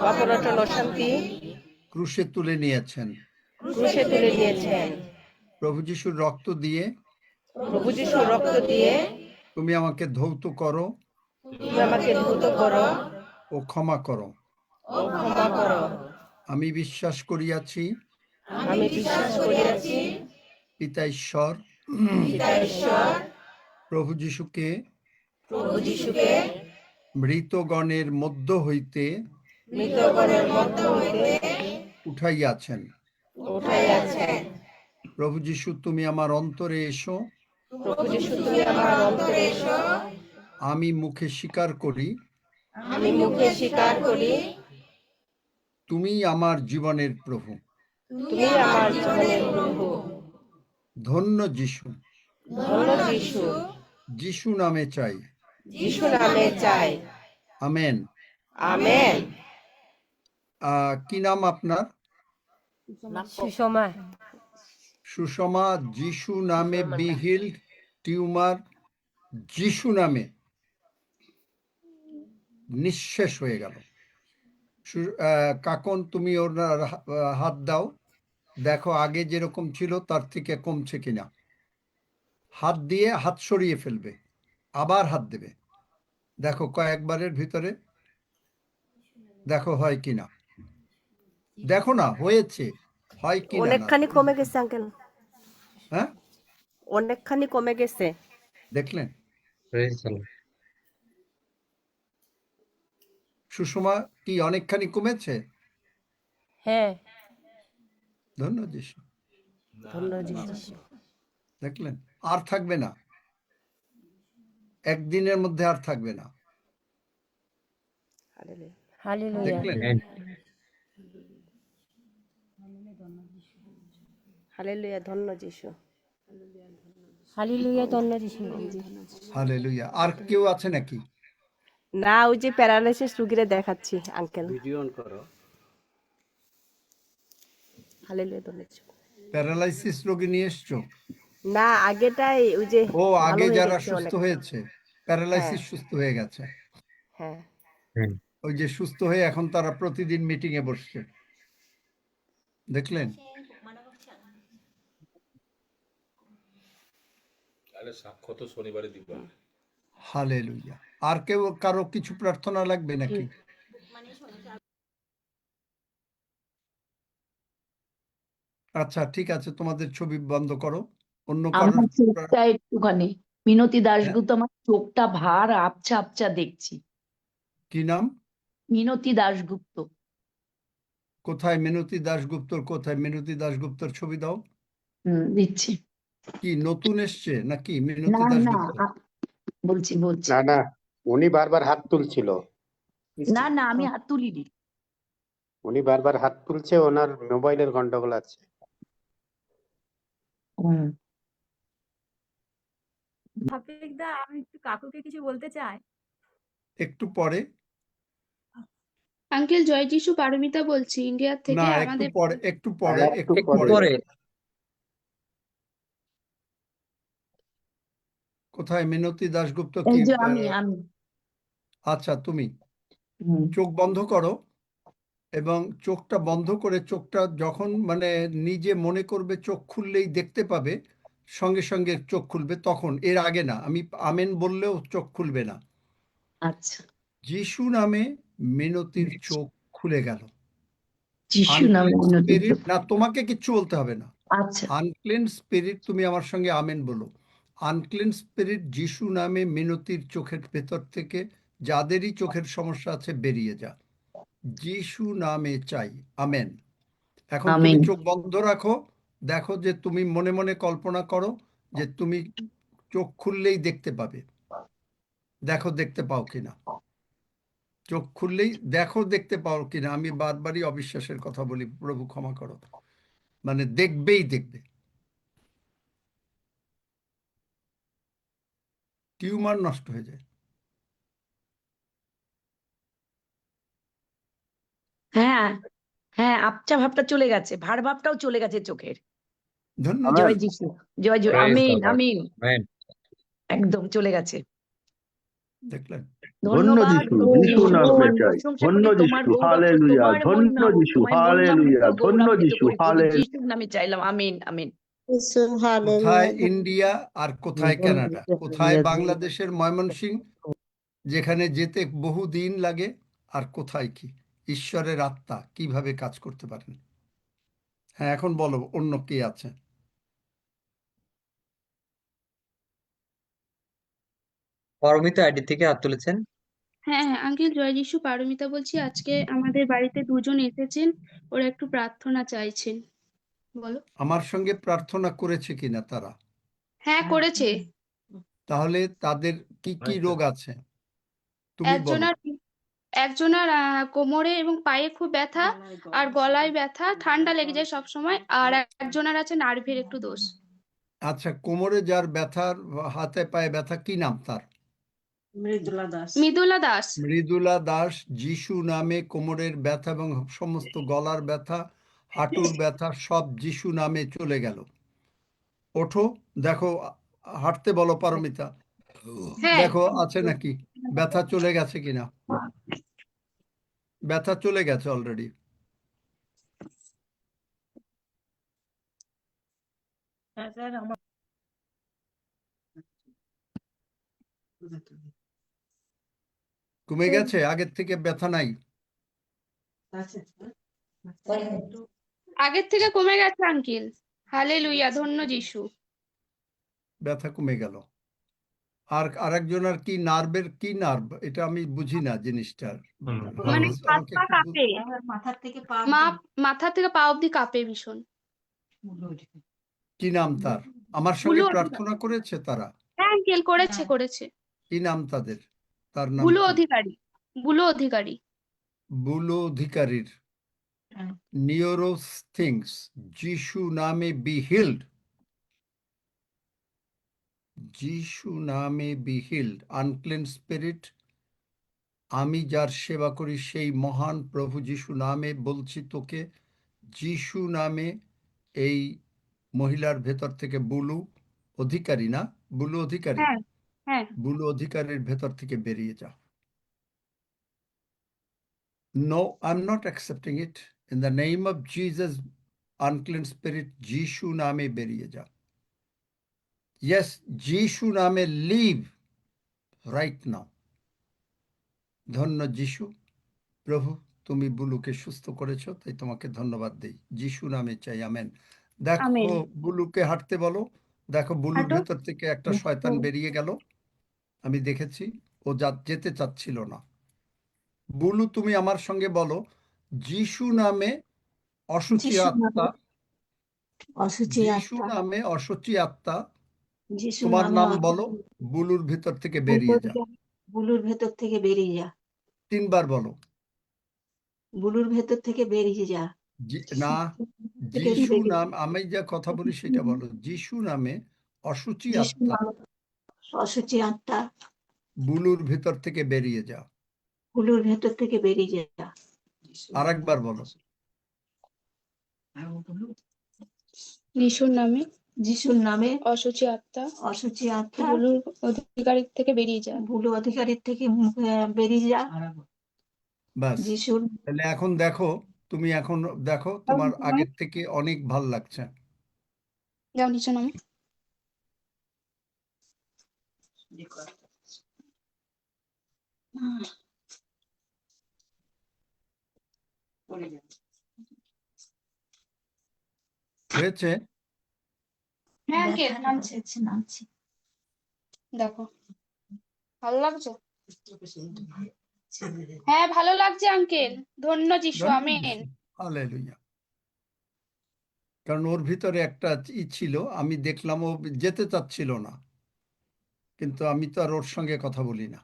অপরাটন অশান্তি ক্রুশে তুলে নিয়েছেন। ক্রুশে তুলে নিয়েছেন। প্রভু যিশুর রক্ত দিয়ে প্রভু যিশুর রক্ত দিয়ে তুমি আমাকে ধৌত করো তুমি আমাকে ধৌত করো ও ক্ষমা করো। ও ক্ষমা করো। আমি বিশ্বাস করিয়াছি আমি বিশ্বাস করিয়াছি পিতা ঈশ্বর পিতা ঈশ্বর প্রভু যিশুকে প্রভু যিশুকে মৃতগণের মধ্য হইতে মৃতগণের মধ্য হইতে উঠাইয়াছেন। উঠাইয়াছেন। প্রভু যিশু তুমি আমার অন্তরে এসো। প্রভু যিশু তুমি আমার অন্তরে এসো। আমি মুখে স্বীকার করি আমি মুখে স্বীকার করি তুমি আমার জীবনের প্রভু। তুমি আমার জীবনের প্রভু। ধন্য যিশু, ধন্য যিশু, যিশু নামে চাই। যিশু নামে চাই। আমেন। আমেন। কি নাম আপনার? সুষমা। সুষমা। যিশু নামে বি হিল্ড। টিউমার যিশু নামে নিঃশেষ হয়ে গেল। কাকন তুমি ওর হাত দাও, দেখো আগে যেরকম ছিল তার থেকে কমছে কিনা। হাত দিয়ে হাত সরিয়ে ফেলবে, আবার হাত দেবে, দেখো কয়েকবারের ভিতরে দেখো হয় কিনা। দেখো না হয়েছে, হয় কিনা। অনেকখানি কমে গেছে আঙ্কেল, হ্যাঁ অনেকখানি কমে গেছে। দেখলেন? সুষমা কি অনেকখানি কমেছে? হ্যাঁ, ধন্য যিশু। ধন্য যিশু। দেখলেন? আর থাকবে না, একদিনের মধ্যে আর থাকবে না। হালেলুয়া। দেখলেন? হালেলুয়া, ধন্য যিশু। হালেলুয়া, ধন্য যিশু। হালেলুয়া। আর কেউ আছে নাকি? না, ওই যে প্যারালাইসিস রোগীরে দেখাচ্ছি আঙ্কেল। ভিডিও অন করো। হালেলুয়া, ধন্য যিশু। প্যারালাইসিস রোগী নিয়ে এসছো? না, আগেটাই ওই যে ও ভালো আগে হয়ে যারা গেছে সুস্থ অনেক। হয়েছে, প্যারালাইসিস সুস্থ হয়ে গেছে, হ্যাঁ, ওই যে সুস্থ হয়ে এখন তারা প্রতিদিন মিটিং এ বসছে। দেখলেন? সাক্ষ্য তো শনিবারে দিবা। হালেলুয়া। আর কেউ কারো কিছু প্রার্থনা লাগবে নাকি? আচ্ছা ঠিক আছে, তোমাদের ছবি বন্ধ করো। অন্য কারোর আমার চোখটা একটুখানি, মিনতি হ্যাঁ? দাশগুপ্ত, আমার চোখটা ভার আবছা আবছা দেখছি। কি নাম? মিনতি দাশগুপ্ত। কোথায় মিনতি দাশগুপ্তর? কোথায় মিনতি দাশগুপ্তর ছবি দাও। দিচ্ছি। কি নতুন এসছে নাকি মিনতি না না, দাশগুপ্ত? বলছি বলছি। না না, উনি বারবার হাত তুলছিল। না না, আমি হাত তুলিনি। উনি বারবার হাত তুলছে, ওনার মোবাইলের গন্ডগোল আছে। হাফিজ দা, আমি একটু কাকুকে কিছু বলতে চাই। একটু পরে। আঙ্কেল, জয় যিশু, পারমিতা বলছি ইন্ডিয়া না থেকে। একটু আমাদের পরে, একটু পরে, একটু একটু পরে। পরে। কোথায় মিনতি দাশগুপ্ত? কি এই যে আমি। আচ্ছা তুমি চোখ বন্ধ করো, এবং চোখটা বন্ধ করে চোখটা যখন মানে নিজে মনে করবে চোখ খুললেই দেখতে পাবে, সঙ্গে সঙ্গে চোখ খুলবে, তখন, এর আগে না। আমি আমেন বললেও চোখ খুলবে না। আচ্ছা। যিশু নামে মিনতির চোখ খুলে গেল। যিশু নামে আনক্লিন মিনতি। স্পিরিট, না তোমাকে কিচ্ছু বলতে হবে না। আচ্ছা। আনক্লিন স্পিরিট, তুমি আমার সঙ্গে আমেন বলো। আনক্লিন স্পিরিট যিশু নামে মিনতির চোখের ভেতর থেকে যাদেরই চোখের সমস্যা আছে বেরিয়ে যা, যিশু নামে চাই। আমেন। এখন তুমি আমিন। চোখ বন্ধ রাখো, দেখো যে তুমি মনে মনে কল্পনা করো যে তুমি চোখ খুললেই দেখতে পাবে। দেখো দেখতে পাও কিনা, চোখ খুললেই দেখো দেখতে পাও কিনা। আমি বারবারই অবিশ্বাসের কথা বলি, প্রভু ক্ষমা করো। মানে দেখবেই দেখবে। টিউমার নষ্ট হয়ে যায়। হ্যাঁ হ্যাঁ, আবছা ভাবটা চলে গেছে, ভার ভাবটাও চলে গেছে চোখের। ধন্যবাদ। জয় যিশু, জয় জয়, Praise the Amin Lord. Amin, Amen. একদম চলে গেছে। দেখলেন? ধন্য ধন্যবাদ যিশু, প্রভু, যিশু নামে তোমার চাই। প্রশংসা ধন্য করি, তোমার যিশু, গৌরবকে, হালেলুয়া। তোমার ধন্য মহিমা হোক, যিশু, তোমার হালেলুয়া। মহিমান্বিত ধন্য গৌরবান্বিত যিশু, করি প্রভু, হালেলুয়া। যিশুর নামে চাইলাম, আমিন আমিন। কোথায় ইন্ডিয়া আর কোথায় কানাডা, কোথায় বাংলাদেশের ময়মনসিংহ, যেখানে যেতে বহু দিন লাগে, আর কোথায় কি ঈশ্বরের আত্মা কিভাবে কাজ করতে পারেন? হ্যাঁ, এখন বলো অন্য কে আছে? পারমিতা আইডি থেকে হাত তুলেছেন। হ্যাঁ হ্যাঁ আঙ্কেল, জয় যিশু, পারমিতা বলছি। আজকে আমাদের বাড়িতে দুজন এসেছেন, ওরা একটু প্রার্থনা চাইছেন। বলো। আমার সঙ্গে প্রার্থনা করেছে কিনা তারা? হ্যাঁ করেছে। তাহলে তাদের কি কি রোগ আছে তুমি বলো। একজনের একজনের কোমরে এবং পায়ে খুব ব্যথা, আর গলায় ব্যথা, ঠান্ডা লেগে যায় সব সময়, আর একজনের আছে নার্ভের একটু দোষ। আচ্ছা, কোমরে যার ব্যথার, হাতে পায়ে ব্যথা, কি নাম তার? মৃদুলা দাস। মৃদুলা দাস। যিশু নামে কোমরের ব্যথা এবং সমস্ত গলার ব্যথা, হাঁটুর ব্যথা সব যিশু নামে চলে গেল। ওঠো, দেখো, হাঁটতে বলো পারমিতা, হ্যাঁ দেখো আছে নাকি, ব্যথা চলে গেছে কিনা। ব্যথা চলে গেছে অলরেডি। কমে গেছে, আগের থেকে ব্যথা নাই? আগের থেকে কমে গেছে আঙ্কেল। হালেলুয়া, ধন্য যিশু। ব্যথা কমে গেল। আর আরেকজনের কি নার্ভের, কি নার্ভ, এটা আমি বুঝি না জিনিসটা। মানে হাত আমাকে পা একটু কাঁপে, মাথা থেকে পা অব্দি কাঁপে ভীষণ। কি নাম তার? আমার সঙ্গে বুলু প্রার্থনা করেছে তারা? হ্যাঁ আঙ্কেল, করেছে। কি নাম তাদের? তার নাম বুলু কি? অধিকারী। বুলু অধিকারী। বুলো অধিকারীর নিউরোস থিংস, যিশু নামে বি হিল্ড, যিশু নামে বি হিল্ড। আনক্লিন স্পিরিট, আমি যার সেবা করি সেই মহান প্রভু যিশু নামে বলছি তোকে, যিশু নামে এই মহিলার ভেতর থেকে বুলু অধিকারী, না বুলু অধিকারী, হ্যাঁ হ্যাঁ বুলু অধিকারীর ভেতর থেকে বেরিয়ে যা। No, I'm not accepting it. In the name of Jesus, unclean spirit, যিশু নামে বেরিয়ে যা। Yes, যিশু নামে live right now. ধন্য যিশু। প্রভু, তুমি বুলুকে সুস্থ করেছো, তাই তোমাকে ধন্যবাদ দেই। যিশু নামে চাই, আমেন। দেখো আমেন। বুলুকে হাঁটতে বলো। দেখো বুলুর হাঁটো। ভেতর থেকে একটা শয়তান বেরিয়ে গেল, আমি দেখেছি। ও যেতে চাচ্ছিল না। বুলু, তুমি আমার সঙ্গে বলো, যিশু নামে অসুচি আত্মা, যিশু নামে অসুচি আত্মা, তোমার নাম বলো, বুলুর ভেতর থেকে বেরিয়ে যা। বুলুর ভেতর থেকে বেরিয়ে যা, 3 বার বলো। বুলুর ভেতর থেকে বেরিয়ে যা। না, যিশু নাম, আমি যা কথা বলি সেটা বলো। যিশু নামে অসুচি আত্মা, অসুচি আত্মা বুলুর ভেতর থেকে বেরিয়ে যা। বুলুর ভেতর থেকে বেরিয়ে যা। আরেকবার বলো। যিশুর নামে যিশুর নামে অসুচি আত্মা অসুচি আত্মা বুলুর অধিকারী থেকে বেরিয়ে যা। বুলু অধিকারীর থেকে বেরিয়ে যা। বাস, যিশুর তাহলে এখন দেখো, তুমি এখন দেখো তোমার আগের থেকে অনেক ভাল লাগছে। যাও নিচে নামো। হয়েছে? হ্যাঁ আঙ্কেল, নামছে। নামছি। দেখো, ভালো লাগছে? হ্যাঁ ভালো লাগছে আঙ্কেল। ধন্য যিশু, ধন্য আমেন। যিশু, হালেলুয়া। কারণ ওর ভিতরে একটা ছিল, আমি দেখলাম ও যেতে চাচ্ছিল না, কিন্তু আমি তো আর ওর সঙ্গে কথা বলি না।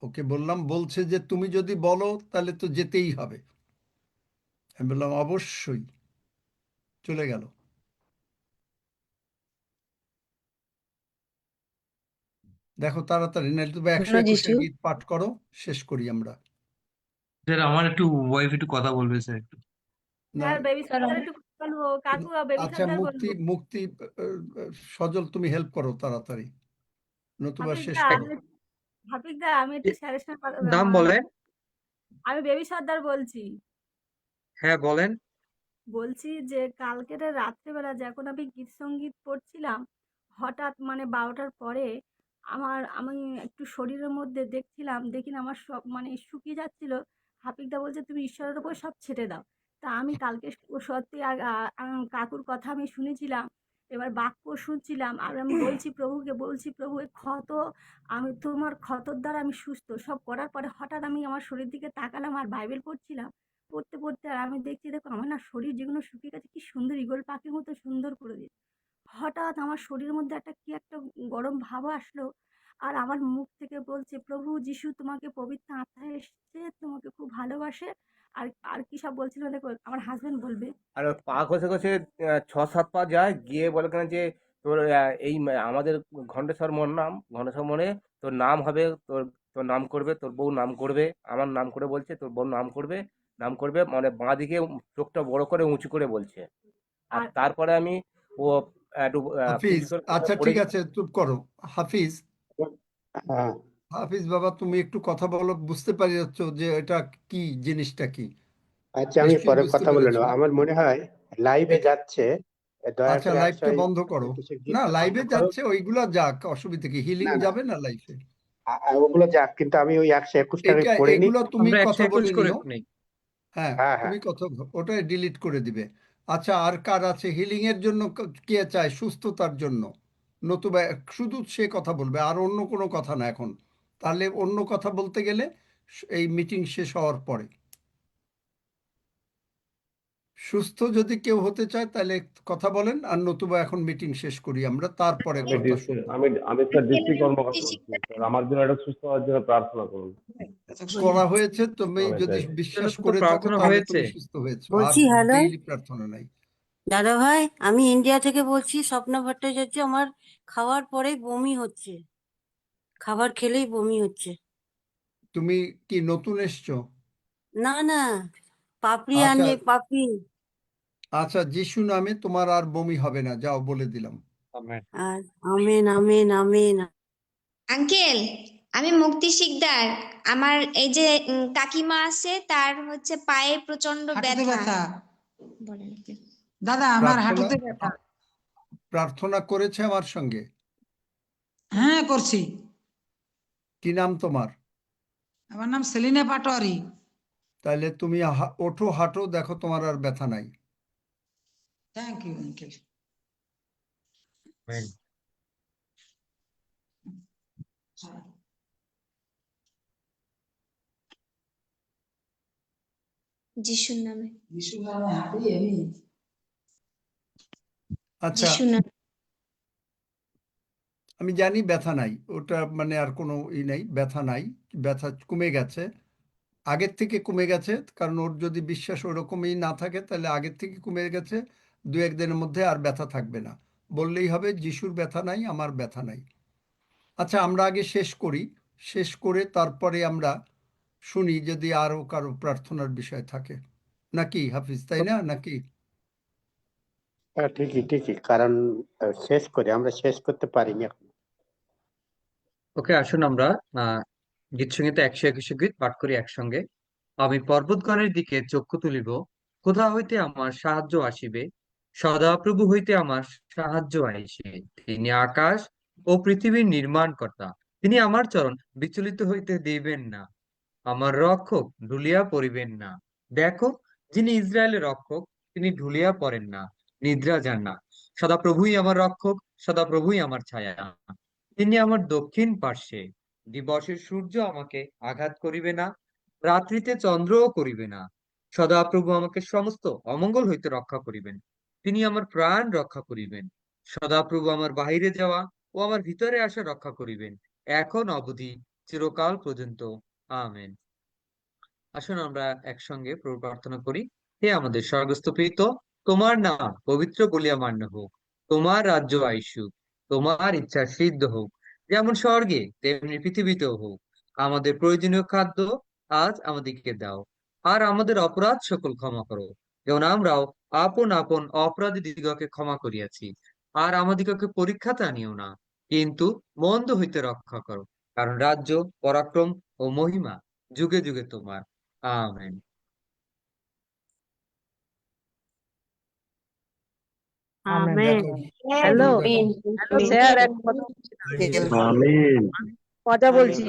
ওকে বললাম, বলছে যে তুমি যদি বলো তাহলে তো যেতেই হবে। আমি বললাম অবশ্যই, চলে গেল। দেখো তাড়াতাড়ি, নাহলে তুমি 121 গীত পাঠ করো, শেষ করি আমরা। স্যার আমার একটু ওয়াইফ একটু কথা বলবে স্যার একটু। না, বলবো কাকু বেবি আচ্ছা, সর্দার মুক্তি বলবো। মুক্তি সজল, তুমি হেল্প করো তাড়াতাড়ি, নতুবা শেষ হাফিজদা করো। হাফিজদা আমি একটু সাজেশন নাম বলেন। আমি বেবি সর্দার বলছি। হ্যাঁ বলেন। বলছি যে কালকের রাত্রেবেলা যখন আমি গীত সঙ্গীত পড়ছিলাম, হঠাৎ মানে 12টার পরে আমি একটু শরীরের মধ্যে দেখি না আমার সব মানে শুকিয়ে যাচ্ছিল। হাফিজদা বলছে তুমি ঈশ্বরের উপর সব ছেড়ে দাও। তা আমি কালকে সত্যি কাকুর কথা আমি শুনেছিলাম, এবার বাক্য শুনছিলাম, আর আমি বলছি প্রভুকে, বলছি প্রভু এই ক্ষত, আমি তোমার ক্ষতর দ্বারা আমি সুস্থ। সব করার পরে হঠাৎ আমি আমার শরীর দিকে তাকালাম আর বাইবেল পড়ছিলাম। পড়তে পড়তে আর আমি দেখছি, দেখো আমার না শরীর যেগুলো শুকিয়ে গেছে কি সুন্দর ঈগল পাখির মতো সুন্দর করে দিয়েছে। হঠাৎ আমার শরীরের মধ্যে একটা গরম ভাব আসলো, আর আমার মুখ থেকে বলছে প্রভু যিশু তোমাকে পবিত্র আত্মা এসছে, তোমাকে খুব ভালোবাসে। আর আর কি সব বলছিল দেখো, আমার হাজবেন্ড বলবে। আর ওই পা ঘষে ঘষে 6-7 পা যায়, গিয়ে বলে কেন যে তোর আমাদের ঘণ্টেশ্বর মনে তোর নাম হবে, তোর তোর নাম করবে, তোর বউ নাম করবে, আমার নাম করে বলছে তোর বউ নাম করবে মানে বাঁ দিকে চোখটা বড় করে উঁচু করে বলছে। আর আর তারপরে আমি ও একটু হাফিজ, ফিজিক্যাল আচ্ছা ঠিক আছে, চুপ করো। হাফিজ, হ্যাঁ, হাফিজ বাবা, তুমি একটু কথা বলো, বুঝতে পারি যাচ্ছ যে এটা কি, জিনিসটা কি আচ্ছা আমি নিশ্চয়ই পরে বুঝতে কথা বলে পেরেছো। নেবো। আমার মনে হয় লাইভে যাচ্ছে, দয়া আচ্ছা, করে লাইভটা বন্ধ করো। কিছু না, গীতটা বন্ধ লাইভে করো। যাচ্ছে ওইগুলা যাক, অসুবিধা কি, হিলিং না না, যাবে না লাইভে? ওগুলো যাক, কিন্তু আমি ওই 121টাকে পড়ে নিই। এগুলো তুমি আমরা কথা 121 বলে করে নিও। নেই। হ্যাঁ, হ্যাঁ হ্যাঁ, তুমি কথা, ওটা ডিলিট করে দিবে। আচ্ছা, আর কার আছে হিলিং এর জন্য? কে চায় সুস্থতার জন্য? নতুবা শুধু সে কথা বলবে, আর অন্য কোনো কথা না এখন। তাহলে অন্য কথা বলতে গেলে এই মিটিং শেষ হওয়ার পরে। সুস্থ যদি কেউ হতে চায় তাহলে কথা বলেন, আর নতুবা এখন মিটিং শেষ করি আমরা, তারপরে কথা শুনবো। আমি স্যার ডিস্ট্রিক্ট কর্মকর্তা বলছি স্যার, আমার জন্য এটা সুস্থ হওয়ার জন্য প্রার্থনা করুন। করা হয়েছে, তুমি যদি অনেক বিশ্বাস তো করে থাকো প্রার্থনা তাহলে হয়েছে। তুমি সুস্থ হয়েছো, আর বলছি হ্যালো ডেইলি প্রার্থনা নাই। দাদা ভাই, আমি ইন্ডিয়া থেকে বলছি, স্বপ্ন ভট্টাচার্য। আমার খাওয়ার পরেই বমি হচ্ছে, খাবার খেলেই বমি হচ্ছে। তুমি কি নতুন এসছো? না না, পাপড়ি আচ্ছা, আনে পাপড়ি। আচ্ছা, যিশু নামে তোমার আর বমি হবে না, যাও, বলে দিলাম। আর আমেন আমেন আমেন। আঙ্কেল, আমি মুক্তি শিকদার। আমার এই যে কাকিমা আছে, তার হচ্ছে পায়ে প্রচন্ড ব্যথা। বলেন uncle। দাদা আমার প্রার্থনা হাঁটুতে ব্যথা। প্রার্থনা করেছে আমার সঙ্গে? হ্যাঁ করছি। কি নাম তোমার? আমার নাম সেলিনা পাটোয়ারি। তাহলে তুমি ওঠো, হাঁটো, দেখো তোমার আর ব্যথা নাই। Thank you uncle. যিশুর নামে। যিশু নামে হাঁটি আমি। আচ্ছা, যিশুর নামে। আমি জানি ব্যথা নাই, ওটা মানে আর কোনো নাই, ব্যথা নাই, ব্যথা কমে গেছে, আগের থেকে কমে গেছে। কারণ ওর যদি বিশ্বাস ওরকমই না থাকে তাহলে আগের থেকে কমে গেছে। 2-1 দিনের মধ্যে আর ব্যথা থাকবে না, বললেই হবে যিশুর ব্যথা নাই, আমার ব্যথা নাই। আচ্ছা, আমরা আগে শেষ করি, শেষ করে তারপরে আমরা শুনি যদি আরও কারো প্রার্থনার বিষয় থাকে, নাকি হাফিজ, তাই না নাকি? হ্যাঁ, ঠিকই ঠিকই, কারণ শেষ করে আমরা শেষ করতে পারিনি এখন। ওকে, আসুন আমরা গীত সঙ্গীতে 121 গীত পাঠ করি একসঙ্গে। আমি পর্বতগণের দিকে চক্ষু তুলিব, কোথা হইতে আমার সাহায্য আসিবে? সদাপ্রভু হইতে আমার সাহায্য আইসে। তিনি আকাশ ও পৃথিবীর নির্মাণকর্তা। তিনি আমার চরণ বিচলিত হইতে দিবেন না, আমার রক্ষক ঢুলিয়া পড়িবেন না। দেখো, যিনি ইসরায়েলের রক্ষক, তিনি ঢুলিয়া পড়েন না, নিদ্রা যান না। সদাপ্রভুই আমার রক্ষক, সদাপ্রভুই আমার ছায়া। তিনি আমার দক্ষিণ পার্শ্বে। দিবসের সূর্য আমাকে আঘাত করিবে না, রাত্রিতে চন্দ্রও করিবে না। সদাপ্রভু আমাকে সমস্ত অমঙ্গল হইতে রক্ষা করিবেন। তিনি আমার প্রাণ রক্ষা করিবেন। সদাপ্রভু আমার বাহিরে যাওয়া ও আমার ভিতরে আসা রক্ষা করিবেন, এখন অবধি চিরকাল পর্যন্ত। আমেন। আসুন আমরা একসঙ্গে প্রভু প্রার্থনা করি। হে আমাদের স্বর্গস্থ পিতা, তোমার নাম পবিত্র বলিয়া মান্য হোক, তোমার রাজ্য আইসুক, তোমার ইচ্ছা সিদ্ধ হোক, যেমন স্বর্গে তেমনি পৃথিবীতেও হোক। আমাদের প্রয়োজনীয় খাদ্য আজ আমাদেরকে দাও, আর আমাদের অপরাধ সকল ক্ষমা করো, যেমন আমরাও আপন আপন অপরাধী দিগকে ক্ষমা করিয়াছি। আর আমাদিগকে পরীক্ষাতে আনিও না, কিন্তু মন্দ হইতে রক্ষা করো, কারণ রাজ্য, পরাক্রম ও মহিমা যুগে যুগে তোমার। Amen. Amen. Hello amen. Hello sir, এক কথা বলছি না। আমিন। কথা বলছি।